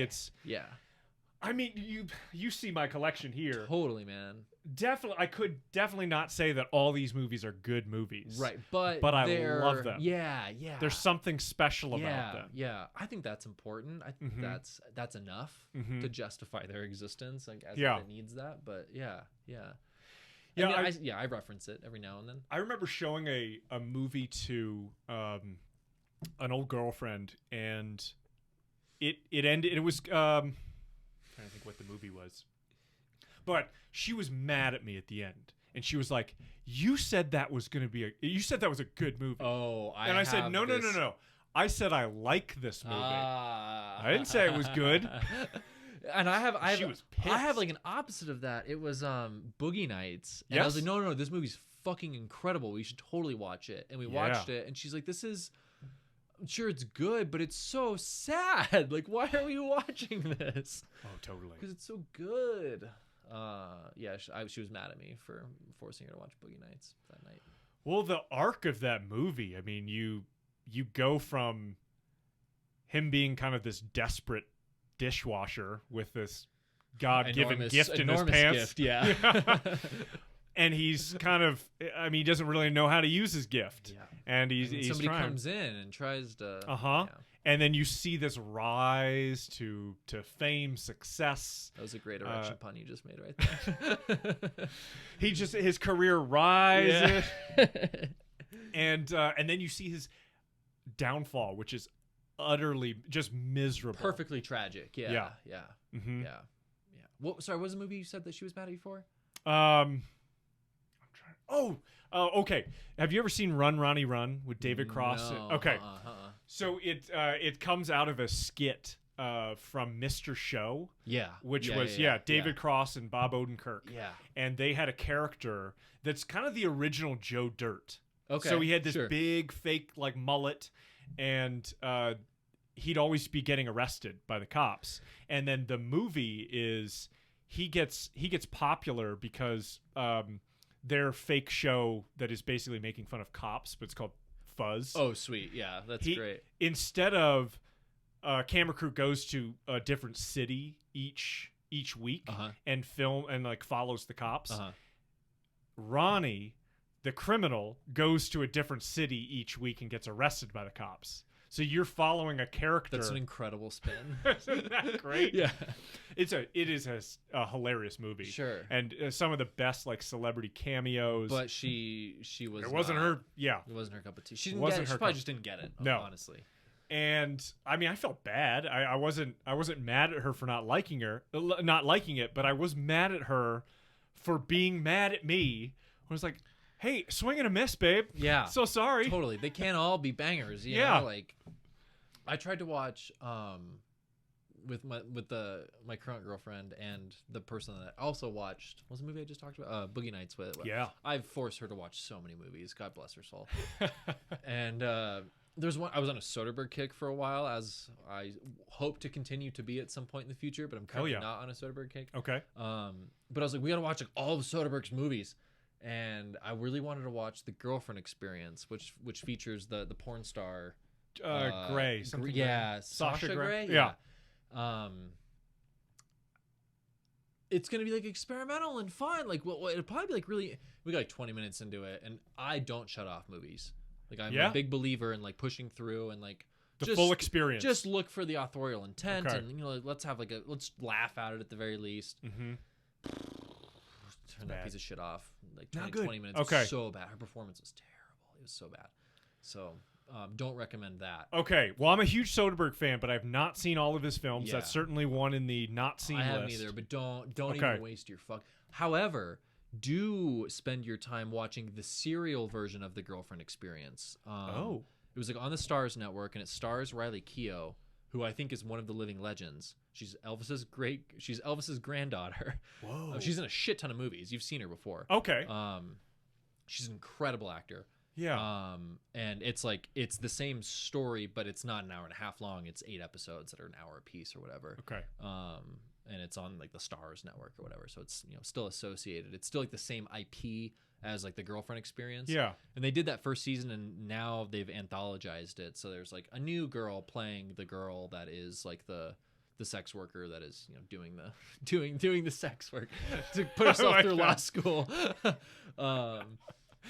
I mean, you see my collection here. Totally, man. Definitely, I could definitely not say that all these movies are good movies. Right, but I love them. Yeah. There's something special about them. Yeah, I think that's important. I think that's enough to justify their existence. Like, as it needs that. But yeah. I reference it every now and then. I remember showing a movie to an old girlfriend, and it ended. It was trying to think what the movie was, but she was mad at me at the end, and she was like, "You said that was going to be you said that was a good movie." Oh, I said, "No. I said I like this movie. I didn't say it was good." And I have was pissed. I have like an opposite of that. It was Boogie Nights. And I was like, no, this movie's fucking incredible. We should totally watch it. And we watched it, and she's like, I'm sure it's good, but it's so sad. Like, why are we watching this? Oh, totally. Because it's so good. She was mad at me for forcing her to watch Boogie Nights that night. Well, the arc of that movie, I mean, you go from him being kind of this desperate dishwasher with this God-given gift in his enormous pants. gift, yeah. And he's kind of, I mean, he doesn't really know how to use his gift. Yeah. And he's somebody trying. comes in and tries to. Yeah. And then you see this rise to fame, success. That was a great erection pun you just made right there. His career rises. Yeah. And then you see his downfall, which is utterly just miserable. Perfectly tragic. Yeah. Mm-hmm. Yeah. Sorry, what was the movie you said that she was mad at you for? I'm trying. Okay. Have you ever seen Run, Ronnie, Run with David Cross? No. Okay. So it comes out of a skit from Mr. Show. Yeah. Which was David Cross and Bob Odenkirk. Yeah. And they had a character that's kind of the original Joe Dirt. Okay. So he had this big fake like mullet, and he'd always be getting arrested by the cops. And then the movie is he gets popular because their fake show that is basically making fun of cops, but it's called Fuzz. Oh, sweet. Yeah, that's great. Instead of camera crew goes to a different city each week and film and like follows the cops. Ronnie, the criminal, goes to a different city each week and gets arrested by the cops. So you're following a character. That's an incredible spin. Isn't that great? Yeah. It is a hilarious movie. Sure. And some of the best like celebrity cameos. But she was. It wasn't her. Yeah. It wasn't her cup of tea. She probably just didn't get it. No. Honestly. And I mean, I felt bad. I wasn't mad at her for not liking it, but I was mad at her for being mad at me. I was like, hey, swing and a miss, babe. Yeah. So sorry. Totally. They can't all be bangers. You know? Like, I tried to watch with my current girlfriend and the person that I also watched. What was the movie I just talked about? Boogie Nights with. Yeah. I've forced her to watch so many movies. God bless her soul. And there's one. I was on a Soderbergh kick for a while, as I hope to continue to be at some point in the future. But I'm currently not on a Soderbergh kick. Okay. But I was like, we gotta watch like all of Soderbergh's movies. And I really wanted to watch The Girlfriend Experience, which features the porn star Gray. Sasha Gray. Yeah. It's gonna be like experimental and fun. Like, well, it'll probably be like really. We got like 20 minutes into it, and I don't shut off movies. Like, I'm a big believer in like pushing through and like the full experience. Just look for the authorial intent, and let's laugh at it at the very least. Mm-hmm. Turn that piece of shit off. Like 20 minutes. Okay. Was so bad. Her performance was terrible. It was so bad. So don't recommend that. Okay. Well, I'm a huge Soderbergh fan, but I've not seen all of his films. That's certainly one in the not seen list. I haven't either, but don't even waste your fuck. However, do spend your time watching the serial version of The Girlfriend Experience. It was like on the Starz Network, and it stars Riley Keough, who I think is one of the living legends. She's Elvis's granddaughter. Whoa. She's in a shit ton of movies. You've seen her before. Okay. She's an incredible actor. Yeah. And it's the same story, but it's not an hour and a half long. It's 8 episodes that are an hour a piece or whatever. Okay. And it's on like the Starz Network or whatever, so it's still associated. It's still like the same IP as like The Girlfriend Experience. Yeah. And they did that first season, and now they've anthologized it. So there's like a new girl playing the girl that is like the sex worker that is doing the sex work to put herself through law school.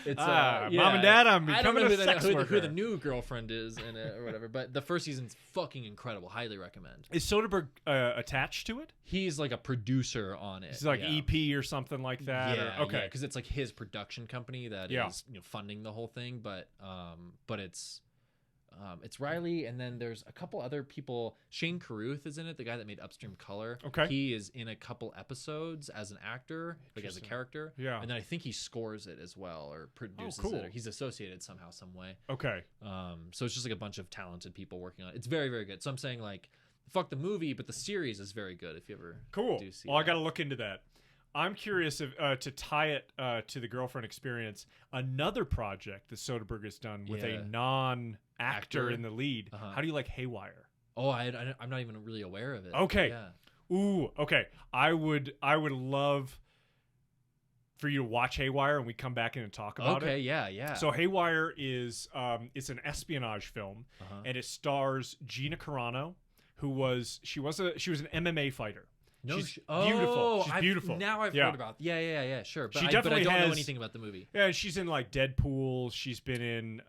It's Mom and Dad, I'm becoming a sex worker. Who the new girlfriend is in it or whatever. But the first season's fucking incredible. Highly recommend. Is Soderbergh attached to it? He's like a producer on it. He's like EP or something like that. Yeah. Okay. Because it's like his production company that is funding the whole thing. But it's Riley, and then there's a couple other people. Shane Carruth is in it, the guy that made Upstream Color. Okay. He is in a couple episodes as an actor, like as a character. Yeah. And then I think he scores it as well, or produces it, or he's associated somehow, some way. Okay. So it's just like a bunch of talented people working on it. It's very, very good. So I'm saying like, fuck the movie, but the series is very good if you ever do see I got to look into that. I'm curious if, to tie it to The Girlfriend Experience, another project that Soderbergh has done with a non-actor in the lead. How do you like Haywire? Oh, I'm not even really aware of it. Okay. Yeah. Ooh, okay. I would love for you to watch Haywire, and we come back in and talk about it. Okay, yeah. So Haywire is it's an espionage film, and it stars Gina Carano, she was an MMA fighter. No, She's beautiful. She's beautiful. Now I've heard about. Yeah, sure. But She I definitely don't know has- anything about the movie. Yeah, she's in like Deadpool. She's been in.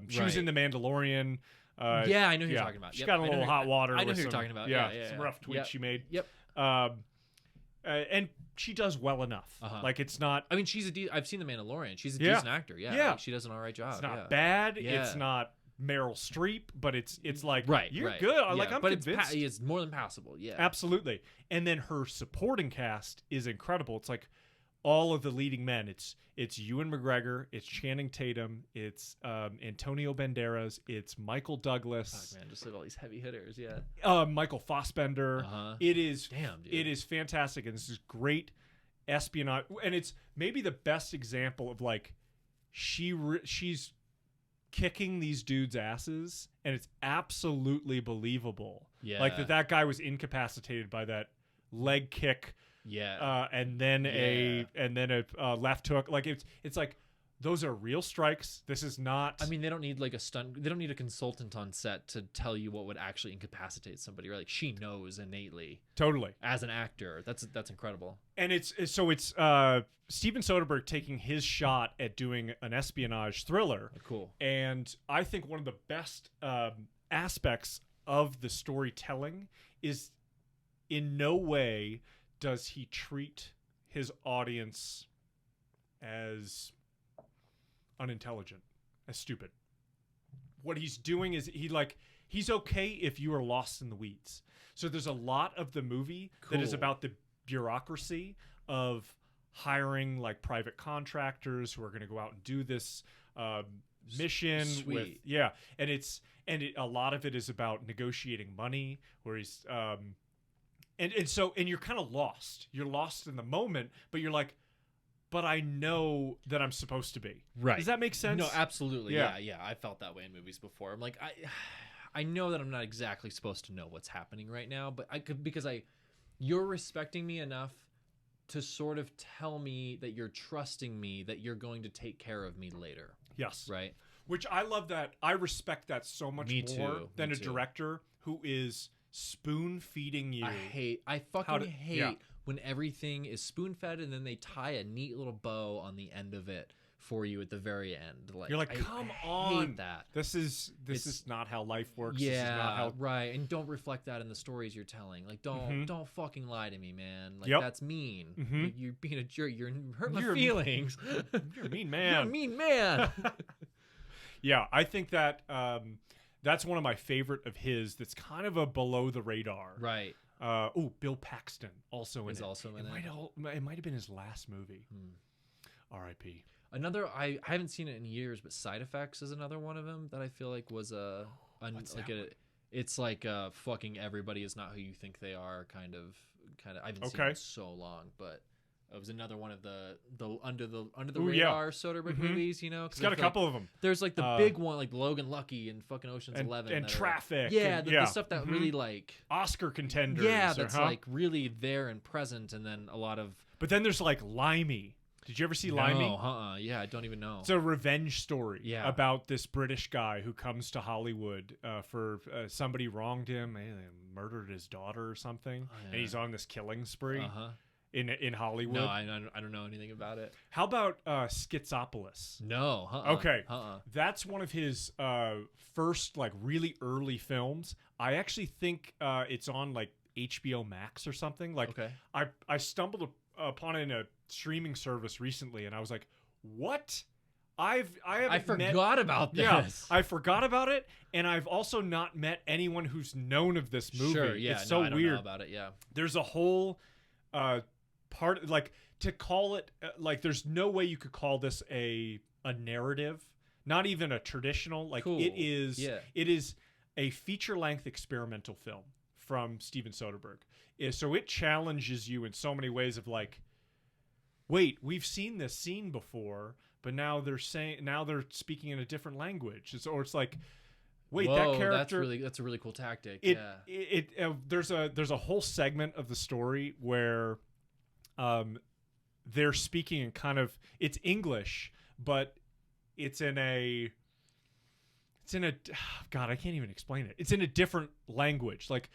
She was Right. in The Mandalorian. Yeah, I know who you're talking about. She Yep, got a I know little who- hot water. I know with who you're some- talking about. Yeah, Yeah, some yeah. rough tweets Yep. she made. Yep. And she does well enough. Uh-huh. Like it's not. I mean, I've seen The Mandalorian. She's a Yeah. decent actor. Yeah. Yeah. Like, she does an all right job. It's not yeah. bad. Yeah. It's not Meryl Streep, but it's like Right. You're right. good. Yeah, Like I'm but convinced. it's more than passable. Yeah. Absolutely. And then her supporting cast is incredible. It's like all of the leading men. It's Ewan McGregor, it's Channing Tatum, it's Antonio Banderas, it's Michael Douglas, Fuck, man, just like all these heavy hitters. Yeah. Michael Fassbender. Uh-huh. It is Damn, dude. it is fantastic, and this is great espionage, and it's maybe the best example of like she's kicking these dudes' asses, and it's absolutely believable. Yeah. Like that guy was incapacitated by that leg kick. Yeah. And then a left hook. Like it's like those are real strikes. This is not. I mean, they don't need like a stunt. They don't need a consultant on set to tell you what would actually incapacitate somebody. Right? Like she knows innately totally as an actor. That's incredible. And it's Steven Soderbergh taking his shot at doing an espionage thriller. Cool. And I think one of the best aspects of the storytelling is in no way does he treat his audience as unintelligent, as stupid. What he's doing is he's okay if you are lost in the weeds. So there's a lot of the movie that is Cool. about the bureaucracy of hiring like private contractors who are going to go out and do this mission with Sweet. and a lot of it is about negotiating money where he's and you're kind of lost. You're lost in the moment, but you're like, but I know that I'm supposed to be. Right. Does that make sense? No, absolutely. Yeah. Yeah. I felt that way in movies before. I'm like, I know that I'm not exactly supposed to know what's happening right now, but I could because you're respecting me enough to sort of tell me that you're trusting me that you're going to take care of me later. Yes. Right. Which I love that. I respect that so much Me more too. than Me a too. director who is spoon feeding you. I fucking hate yeah. when everything is spoon fed and then they tie a neat little bow on the end of it for you at the very end. Like You're like, come on. I hate that. This is not how life works. Yeah, This is not how right. And don't reflect that in the stories you're telling. Like, don't fucking lie to me, man. Like, Yep. that's mean. Mhm. You're being a jerk. You're hurting my You're a- feelings. You're a mean You're man. a mean man. Yeah, I think that that's one of my favorite of his. That's kind of a below the radar. Right. Bill Paxton also in Is it. also in it. It might have been his last movie. R.I.P. Another, I haven't seen it in years, but Side Effects is another one of them that I feel like was What's like that a, it's like a fucking everybody is not who you think they are kind of. I haven't seen Okay. it in so long, but it was another one of the under the Ooh, yeah. radar Soderbergh movies, you know. 'cause He's got I a feel couple of them. There's like the big one, like Logan Lucky and fucking Ocean's And 11 and that are- Traffic. Yeah, and- the stuff that really like Oscar contenders. yeah, or, that's like really there and present, and then a lot of But then there's like Limey. Did you ever see Limey? No, yeah, I don't even know. It's a revenge story Yeah. about this British guy who comes to Hollywood for somebody wronged him, they murdered his daughter or something, and he's on this killing spree in Hollywood. No, I don't know anything about it. How about Schizopolis? No, Okay, that's one of his first like really early films. I actually think it's on like HBO Max or something. Like Okay. I stumbled upon it in a streaming service recently, and I was like, "What? I forgot about this. Yeah, I forgot about it, and I've also not met anyone who's known of this movie. Sure, yeah, it's so I don't weird know about it. Yeah, There's a whole part like to call it like there's no way you could call this a narrative, not even a traditional like Cool. it is. Yeah. It is a feature-length experimental film from Steven Soderbergh. So it challenges you in so many ways of like, wait, we've seen this scene before, but now they're speaking in a different language. It's like, wait, whoa, that character. that's a really cool tactic. There's a whole segment of the story where, they're speaking in kind of it's English, but it's in a God, I can't even explain it. It's in a different language. Like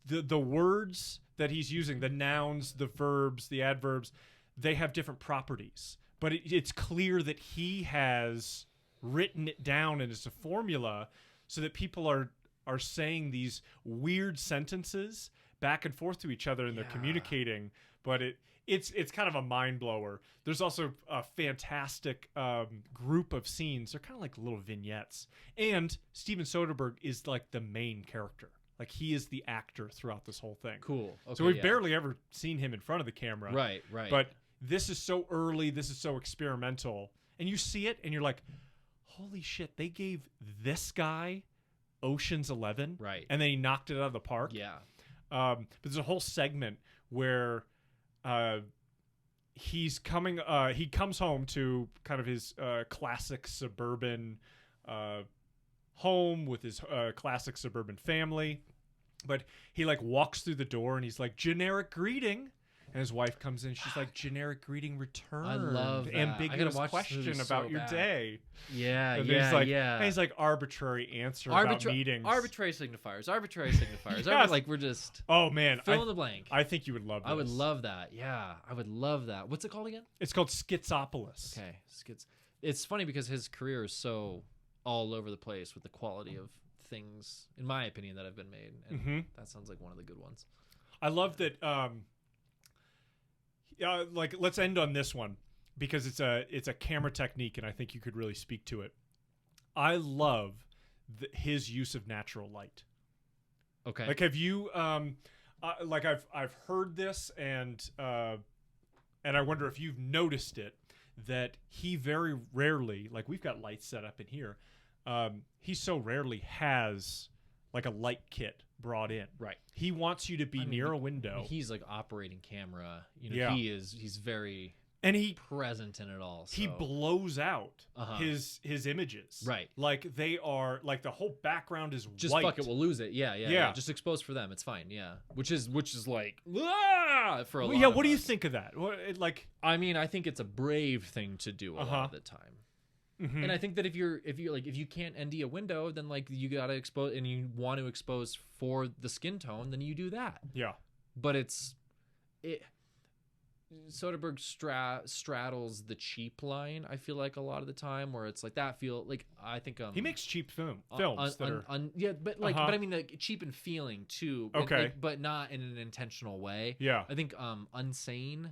the words that he's using, the nouns, the verbs, the adverbs, they have different properties. But it's clear that he has written it down and it's a formula so that people are saying these weird sentences back and forth to each other and they're communicating. But it's kind of a mind blower. There's also a fantastic group of scenes. They're kind of like little vignettes. And Steven Soderbergh is like the main character. Like he is the actor throughout this whole thing. Cool. Okay, so we've barely ever seen him in front of the camera. Right. But this is so early. This is so experimental. And you see it and you're like, holy shit, they gave this guy Ocean's 11. Right. And then he knocked it out of the park. Yeah. But there's a whole segment where he comes home to kind of his classic suburban home with his classic suburban family, but he like walks through the door and he's like, generic greeting, and his wife comes in, she's like, generic greeting returned. I love that. Ambiguous question about your day. Yeah, and yeah. And he's like, arbitrary answer about meetings. Arbitrary signifiers. Yes. Like we're just oh man, fill in the blank. I think you would love this. I would love that. Yeah, I would love that. What's it called again? It's called Schizopolis. Okay, it's funny because his career is so all over the place with the quality of things, in my opinion, that have been made, and that sounds like one of the good ones. I love that. Like let's end on this one because it's a camera technique, and I think you could really speak to it. I love his use of natural light. Okay. Like, have you like I've heard this, and I wonder if you've noticed it, that he very rarely, like we've got lights set up in here, he so rarely has like a light kit brought in. Right. He wants you to be near a window. He's like operating camera. He's very present in it all. So. He blows out his images. Right. Like they are like the whole background is just white. Fuck it, we'll lose it. Yeah. Just expose for them. It's fine. Yeah. Which is like for a lot. Yeah. What do you think of that? Like, I mean, I think it's a brave thing to do a lot of the time. Mm-hmm. And I think that if you can't ND a window, then like you gotta expose, and you want to expose for the skin tone, then you do that. Yeah. But Soderbergh straddles the cheap line. I feel like a lot of the time, where it's like that feel like I think he makes cheap films but I mean like cheap in feeling too. Okay. But not in an intentional way. Yeah. I think Unsane,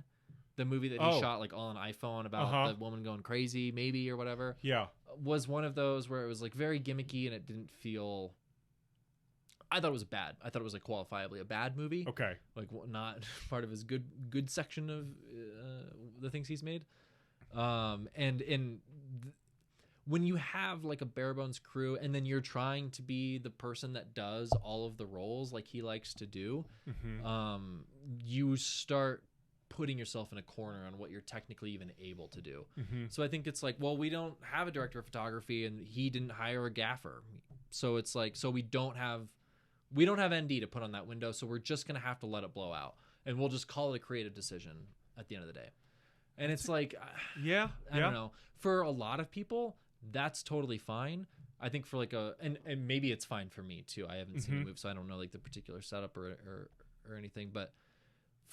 the movie that he shot like all on iPhone about the woman going crazy maybe or whatever, was one of those where it was like very gimmicky and it didn't feel, I thought it was bad. I thought it was like qualifiably a bad movie. Okay. Like not part of his good section of the things he's made. When you have like a bare bones crew and then you're trying to be the person that does all of the roles like he likes to do, you start putting yourself in a corner on what you're technically even able to do. So I think it's like, well, we don't have a director of photography and he didn't hire a gaffer. So it's like, so we don't have ND to put on that window. So we're just going to have to let it blow out and we'll just call it a creative decision at the end of the day. And it's like, I don't know, for a lot of people, that's totally fine. I think for like and maybe it's fine for me too. I haven't seen the movie, so I don't know like the particular setup or anything, but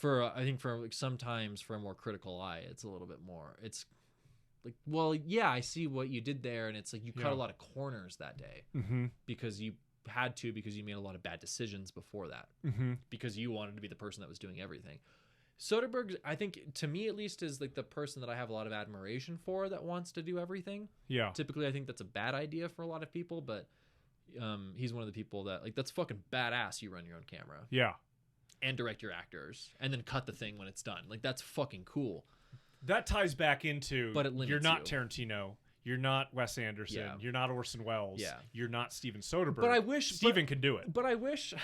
I think for like sometimes for a more critical eye, it's a little bit more. It's like, well, yeah, I see what you did there, and it's like you cut a lot of corners that day because you had to, because you made a lot of bad decisions before that because you wanted to be the person that was doing everything. Soderbergh, I think, to me at least, is like the person that I have a lot of admiration for that wants to do everything. Yeah. Typically, I think that's a bad idea for a lot of people, but he's one of the people that like that's fucking badass. You run your own camera. Yeah. And direct your actors, and then cut the thing when it's done. Like that's fucking cool. That ties back into, but it limits you're not you. Tarantino, you're not Wes Anderson, you're not Orson Welles, you're not Steven Soderbergh. But I wish Steven can do it. But I wish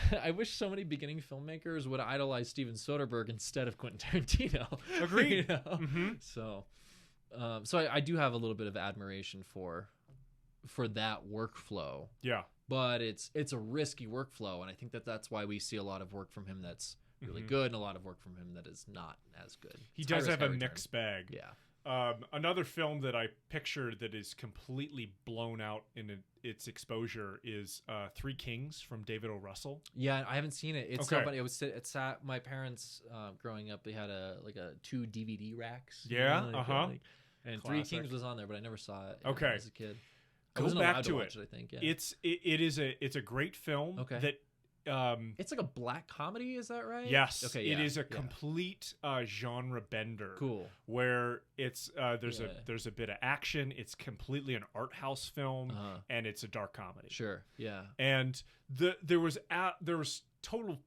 so many beginning filmmakers would idolize Steven Soderbergh instead of Quentin Tarantino. Agreed. You know? So I do have a little bit of admiration for that workflow. Yeah. But it's a risky workflow, and I think that's why we see a lot of work from him that's really good, and a lot of work from him that is not as good. He does have a mixed bag. Yeah. Another film that I pictured that is completely blown out in its exposure is Three Kings from David O. Russell. Yeah, I haven't seen it. It's so Okay. funny. It sat my parents growing up. They had a 2 DVD racks. Yeah, And Classic. 3 Kings was on there, but I never saw it. Okay. As a kid. I Go wasn't back allowed to watch it. I think. Yeah. It's a great film. Okay. That it's like a black comedy. Is that right? yes, Okay. it Yeah, is a yeah. complete genre bender. Cool. Where it's there's Yeah. a bit of action. It's completely an art house film, and it's a dark comedy. Sure. Yeah. And there was total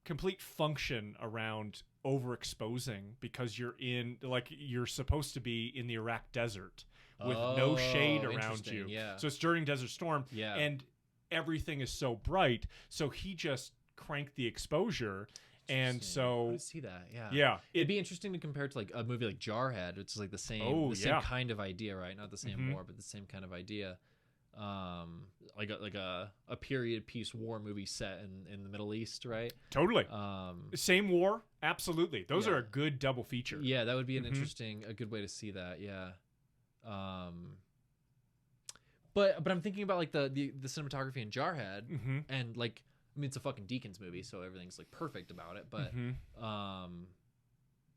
complete function around overexposing because you're supposed to be in the Iraq desert with no shade around interesting, you. yeah. So it's during Desert Storm, Yeah. and everything is so bright. So he just cranked the exposure, and Interesting. I so want to see that. Yeah. yeah, It'd be interesting to compare it to like a movie like Jarhead, which is like the same, Oh, same yeah. kind of idea, right? Not the same Mhm. war, but the same kind of idea. Like a period piece war movie set in the Middle East, right? totally Um, same war. Absolutely, those Yeah. are a good double feature. yeah, that would be an Mhm. a good way to see that. Yeah. But I'm thinking about like the cinematography in Jarhead, Mm-hmm. and like I mean it's a fucking Deakins movie, so everything's like perfect about it. But Mm-hmm.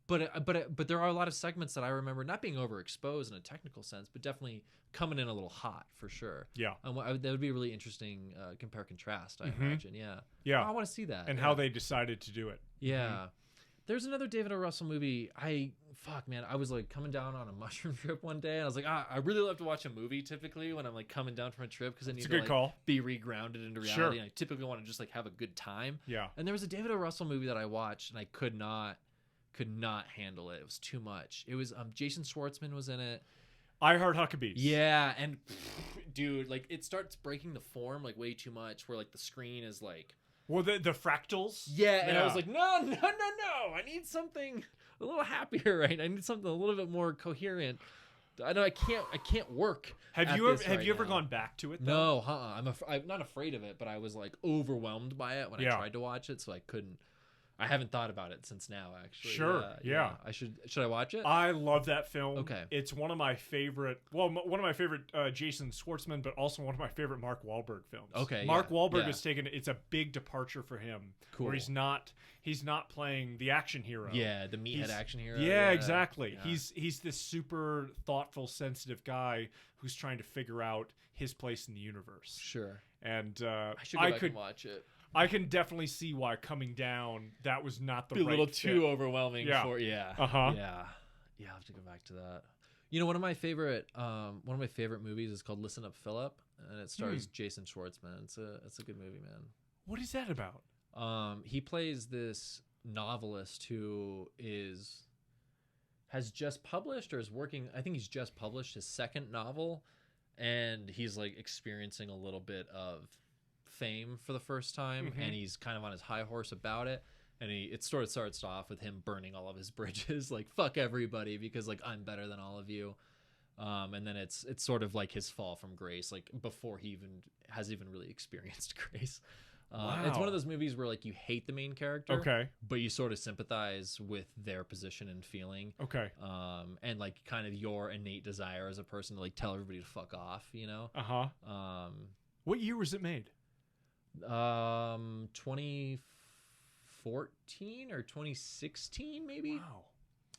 but there are a lot of segments that I remember not being overexposed in a technical sense, but definitely coming in a little hot for sure. Yeah, That would be a really interesting compare contrast. I Mhm. imagine. Yeah. yeah, Oh, I want to see that. and yeah. how they decided to do it. Yeah. There's another David O. Russell movie. I was like coming down on a mushroom trip one day, and I was like, I really love to watch a movie typically when I'm like coming down from a trip because I need It's a to good like, call. be regrounded into reality. Sure. And I typically want to just like have a good time. Yeah. And there was a David O. Russell movie that I watched, and I could not handle it. It was too much. It was Jason Schwartzman was in it. I Heart Huckabees. Yeah, and dude, like it starts breaking the form like way too much, where like the screen is like. Well, the fractals. Yeah, and I was like, no, I need something a little happier, right? I need something a little bit more coherent. I know I can't work. Have you ever gone back to it? Though? No, I'm not afraid of it, but I was like overwhelmed by it when I tried to watch it, so I couldn't. I haven't thought about it since now, actually. Sure, yeah. I should I watch it? I love that film. Okay. It's one of my favorite. Well, one of my favorite Jason Schwartzman, but also one of my favorite Mark Wahlberg films. Okay, Mark yeah, Wahlberg yeah. has taken. It's a big departure for him. Cool. Where he's not playing the action hero. Yeah, the meathead action hero. Yeah, exactly. Yeah. He's this super thoughtful, sensitive guy who's trying to figure out his place in the universe. Sure. And I should go back and watch it. I can definitely see why coming down that was not the Be a right little fit. too overwhelming for Uh-huh. Yeah. I have to go back to that. You know, one of my favorite movies is called Listen Up, Philip, and it stars Jason Schwartzman. It's a good movie, man. What is that about? He plays this novelist who has just published or is working. I think he's just published his second novel, and he's like experiencing a little bit of fame for the first time, and he's kind of on his high horse about it. And it sort of starts off with him burning all of his bridges, like fuck everybody because like I'm better than all of you. And then it's sort of like his fall from grace, like before he has really experienced grace. It's one of those movies where like you hate the main character, Okay. but you sort of sympathize with their position and feeling. Okay. And like kind of your innate desire as a person to like tell everybody to fuck off, you know? Uh-huh. What year was it made? 2014 or 2016 maybe. Wow.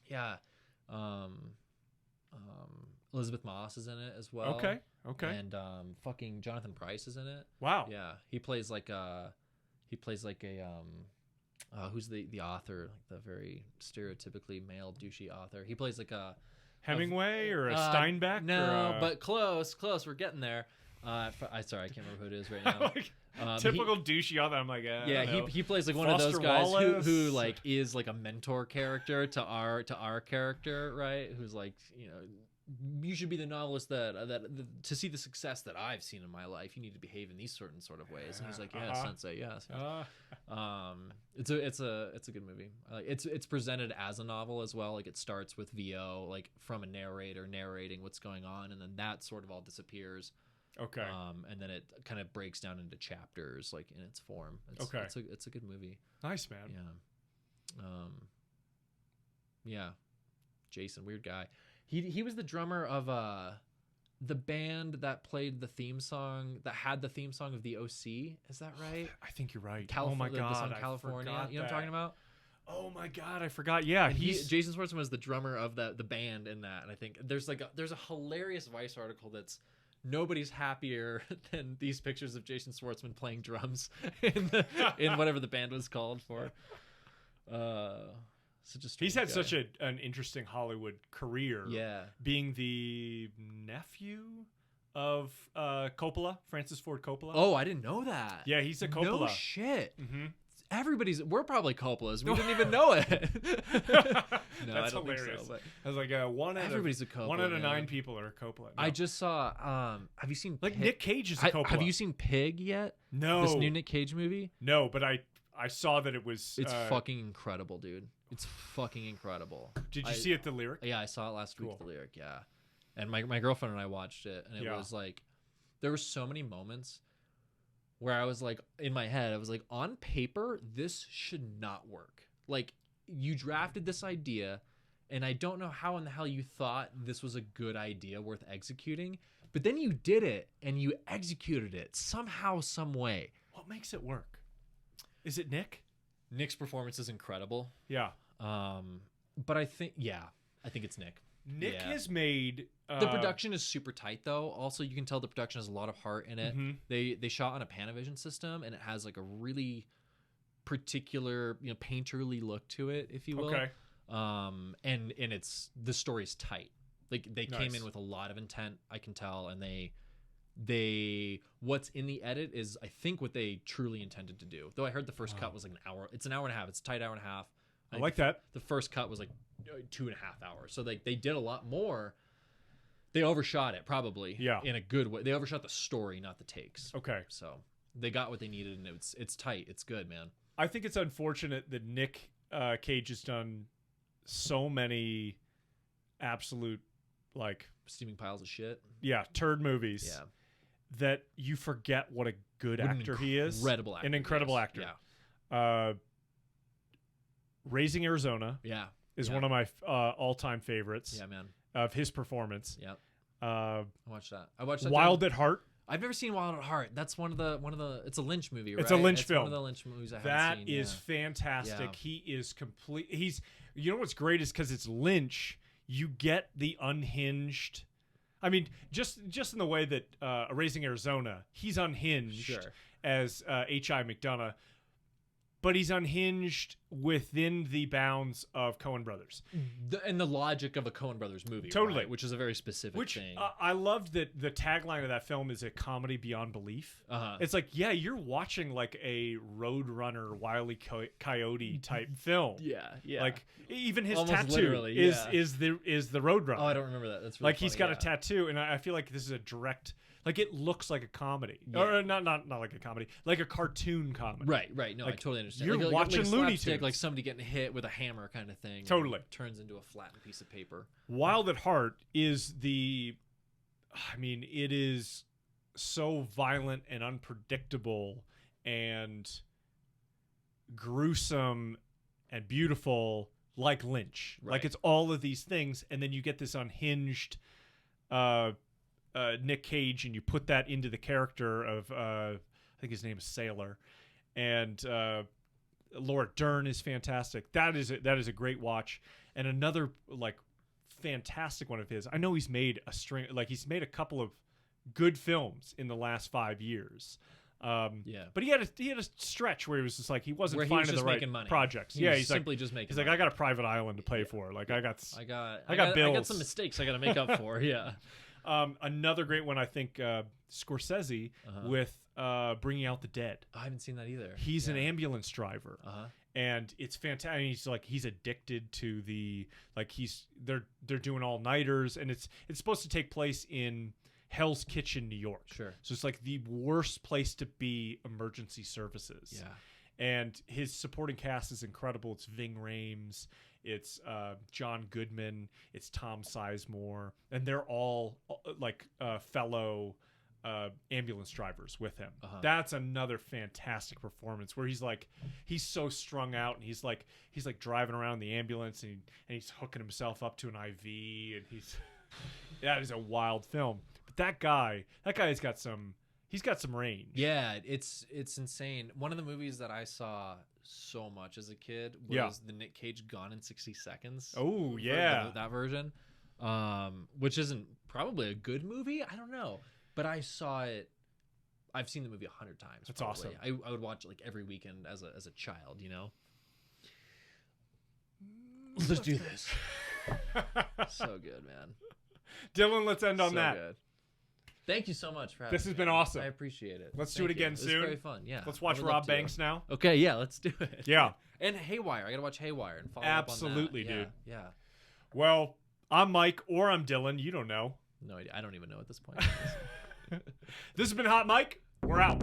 Yeah. Elizabeth Moss is in it as well. Okay. And fucking Jonathan Pryce is in it. Wow. Yeah, he plays like a who's the author, like the very stereotypically male douchey author. He plays like a Hemingway or a Steinbeck? No, or but close. We're getting there. I can't remember who it is right now. Typical douchey author. I'm like, he plays like one Foster of those guys Wallace. who like is like a mentor character to our character, right? Who's like, you know, you should be the novelist that to see the success that I've seen in my life, you need to behave in these certain sort of ways. And he's like, yes, sensei, yes. It's a good movie. It's presented as a novel as well. Like it starts with VO, like from a narrator narrating what's going on, and then that sort of all disappears. Okay. And then it kind of breaks down into chapters, like in its form. It's a good movie. Nice, man. Yeah. Yeah. Jason, weird guy. He was the drummer of the band that played the theme song, that had the theme song of the OC. Is that right? I think you're right. Oh my God, the song I California. forgot You know what I'm talking about? Oh my God, I forgot. Yeah, And Jason Schwartzman was the drummer of the band in that. And I think there's a hilarious Vice article that's nobody's happier than these pictures of Jason Schwartzman playing drums in whatever the band was called for. He's had such an interesting Hollywood career. Yeah. Being the nephew of Coppola, Francis Ford Coppola. Oh, I didn't know that. Yeah, he's a Coppola. No shit. Mm-hmm. We're probably Coppolas. We didn't even know it. No, That's I don't hilarious. think so, but I was like, everybody's a Coppola. 1 out of man. 9 people are Coppola. No. I just saw. Have you seen Nick Cage is a Coppola. Have you seen Pig yet? No. This new Nick Cage movie. No, but I saw that it was. It's fucking incredible, dude. It's fucking incredible. Did you see it? The Lyric? Yeah, I saw it last week. Cool. The Lyric, yeah. And my girlfriend and I watched it, and it Yeah. was like, there were so many moments where I was like, in my head, I was like, on paper, this should not work. Like, you drafted this idea, and I don't know how in the hell you thought this was a good idea worth executing, but then you did it, and you executed it somehow, some way. What makes it work? Is it Nick? Nick's performance is incredible. Yeah. But I think it's Nick. Nick Yeah. has made The production is super tight, though. Also, you can tell the production has a lot of heart in it. Mhm. They shot on a Panavision system, and it has like a really particular, painterly look to it, if you will. Okay. And it's the story's tight. Like they came Nice. in with a lot of intent, I can tell, and they what's in the edit is I think what they truly intended to do. Though I heard the first cut was like an hour. It's an hour and a half. It's a tight hour and a half. I like that. The first cut was like 2.5 hours. So they did a lot more. They overshot it probably. Yeah. In a good way. They overshot the story, not the takes. Okay. So they got what they needed, and it's tight. It's good, man. I think it's unfortunate that Nick Cage has done so many absolute Steaming piles of shit. turd movies. Yeah. That you forget what a good What an actor he is. Incredible actor. An incredible he is. actor. Yeah. Raising Arizona Yeah. is Yeah. one of my all-time favorites Yeah, man. of his performance. Yeah. I watched that. I watched that. Wild at Heart. I've never seen Wild at Heart. That's one of the. It's a Lynch movie, right? It's a Lynch It's film. One of the Lynch movies I That haven't seen. is fantastic. Yeah. He is complete. You know what's great is because it's Lynch. You get the unhinged. I mean, just in the way that Raising Arizona, he's unhinged Sure. as H.I. McDonough, but he's unhinged within the bounds of Coen Brothers. And the logic of a Coen Brothers movie, Totally. right? Which is a very specific thing. I loved that the tagline of that film is a comedy beyond belief. Uh-huh. It's like, yeah, you're watching like a Roadrunner, Wile E. Coyote type film. Yeah. Like even his Almost tattoo literally, is yeah. is the Roadrunner. Oh, I don't remember that. That's really Like he's funny, got a tattoo, and I feel like this is a direct. Like it looks like a comedy, Yeah. or not like a comedy, like a cartoon comedy. Right. No, Like, I totally understand. you're like watching a Looney slapstick, Tunes. like somebody getting hit with a hammer, kind of thing. Totally. And turns into a flattened piece of paper. Wild at Heart is it is so violent and unpredictable and gruesome and beautiful, like Lynch. Right. Like it's all of these things, and then you get this unhinged Nick Cage, and you put that into the character of I think his name is Sailor, and Laura Dern is fantastic. That is a great watch. And another fantastic one of his. I know he's made a couple of good films in the last 5 years. Yeah. But he had a stretch where he was just like he wasn't Where he finding was just the right making money. projects. He Yeah, was he's simply just making. He's like, I got a private island to play for. Like I got bills. I got some mistakes I got to make up for. Yeah. Another great one, I think, Scorsese with Bringing Out the Dead. I haven't seen that either. He's an ambulance driver, and it's fantastic. He's addicted to they're doing all nighters, and it's supposed to take place in Hell's Kitchen, New York. Sure. So it's like the worst place to be emergency services. Yeah. And his supporting cast is incredible. It's Ving Rhames, it's John Goodman, it's Tom Sizemore, and they're all fellow ambulance drivers with him. Uh-huh. That's another fantastic performance where he's so strung out, and he's like driving around the ambulance, and he's hooking himself up to an IV, and that is a wild film. But that guy's got some range. Yeah, it's insane. One of the movies that I saw so much as a kid was the Nick Cage Gone in 60 Seconds. Oh yeah, that version, which isn't probably a good movie. I don't know, but I saw it. I've seen the movie 100 times. That's probably. awesome. I would watch it like every weekend as a child. You know. Let's do this. So good, man. Dylan, let's end on So that. good. Thank you so much for having This has me. been awesome. I appreciate it. Let's do it Thank you. again It was soon. very fun. Yeah. Let's watch I would love Rob to. Banks now. Okay, yeah, let's do it. Yeah. And Haywire. I gotta watch Haywire and follow Absolutely, up on that. dude. Yeah. Well, I'm Mike, or I'm Dylan. You don't know. No idea. I don't even know at this point. This has been Hot Mike. We're out.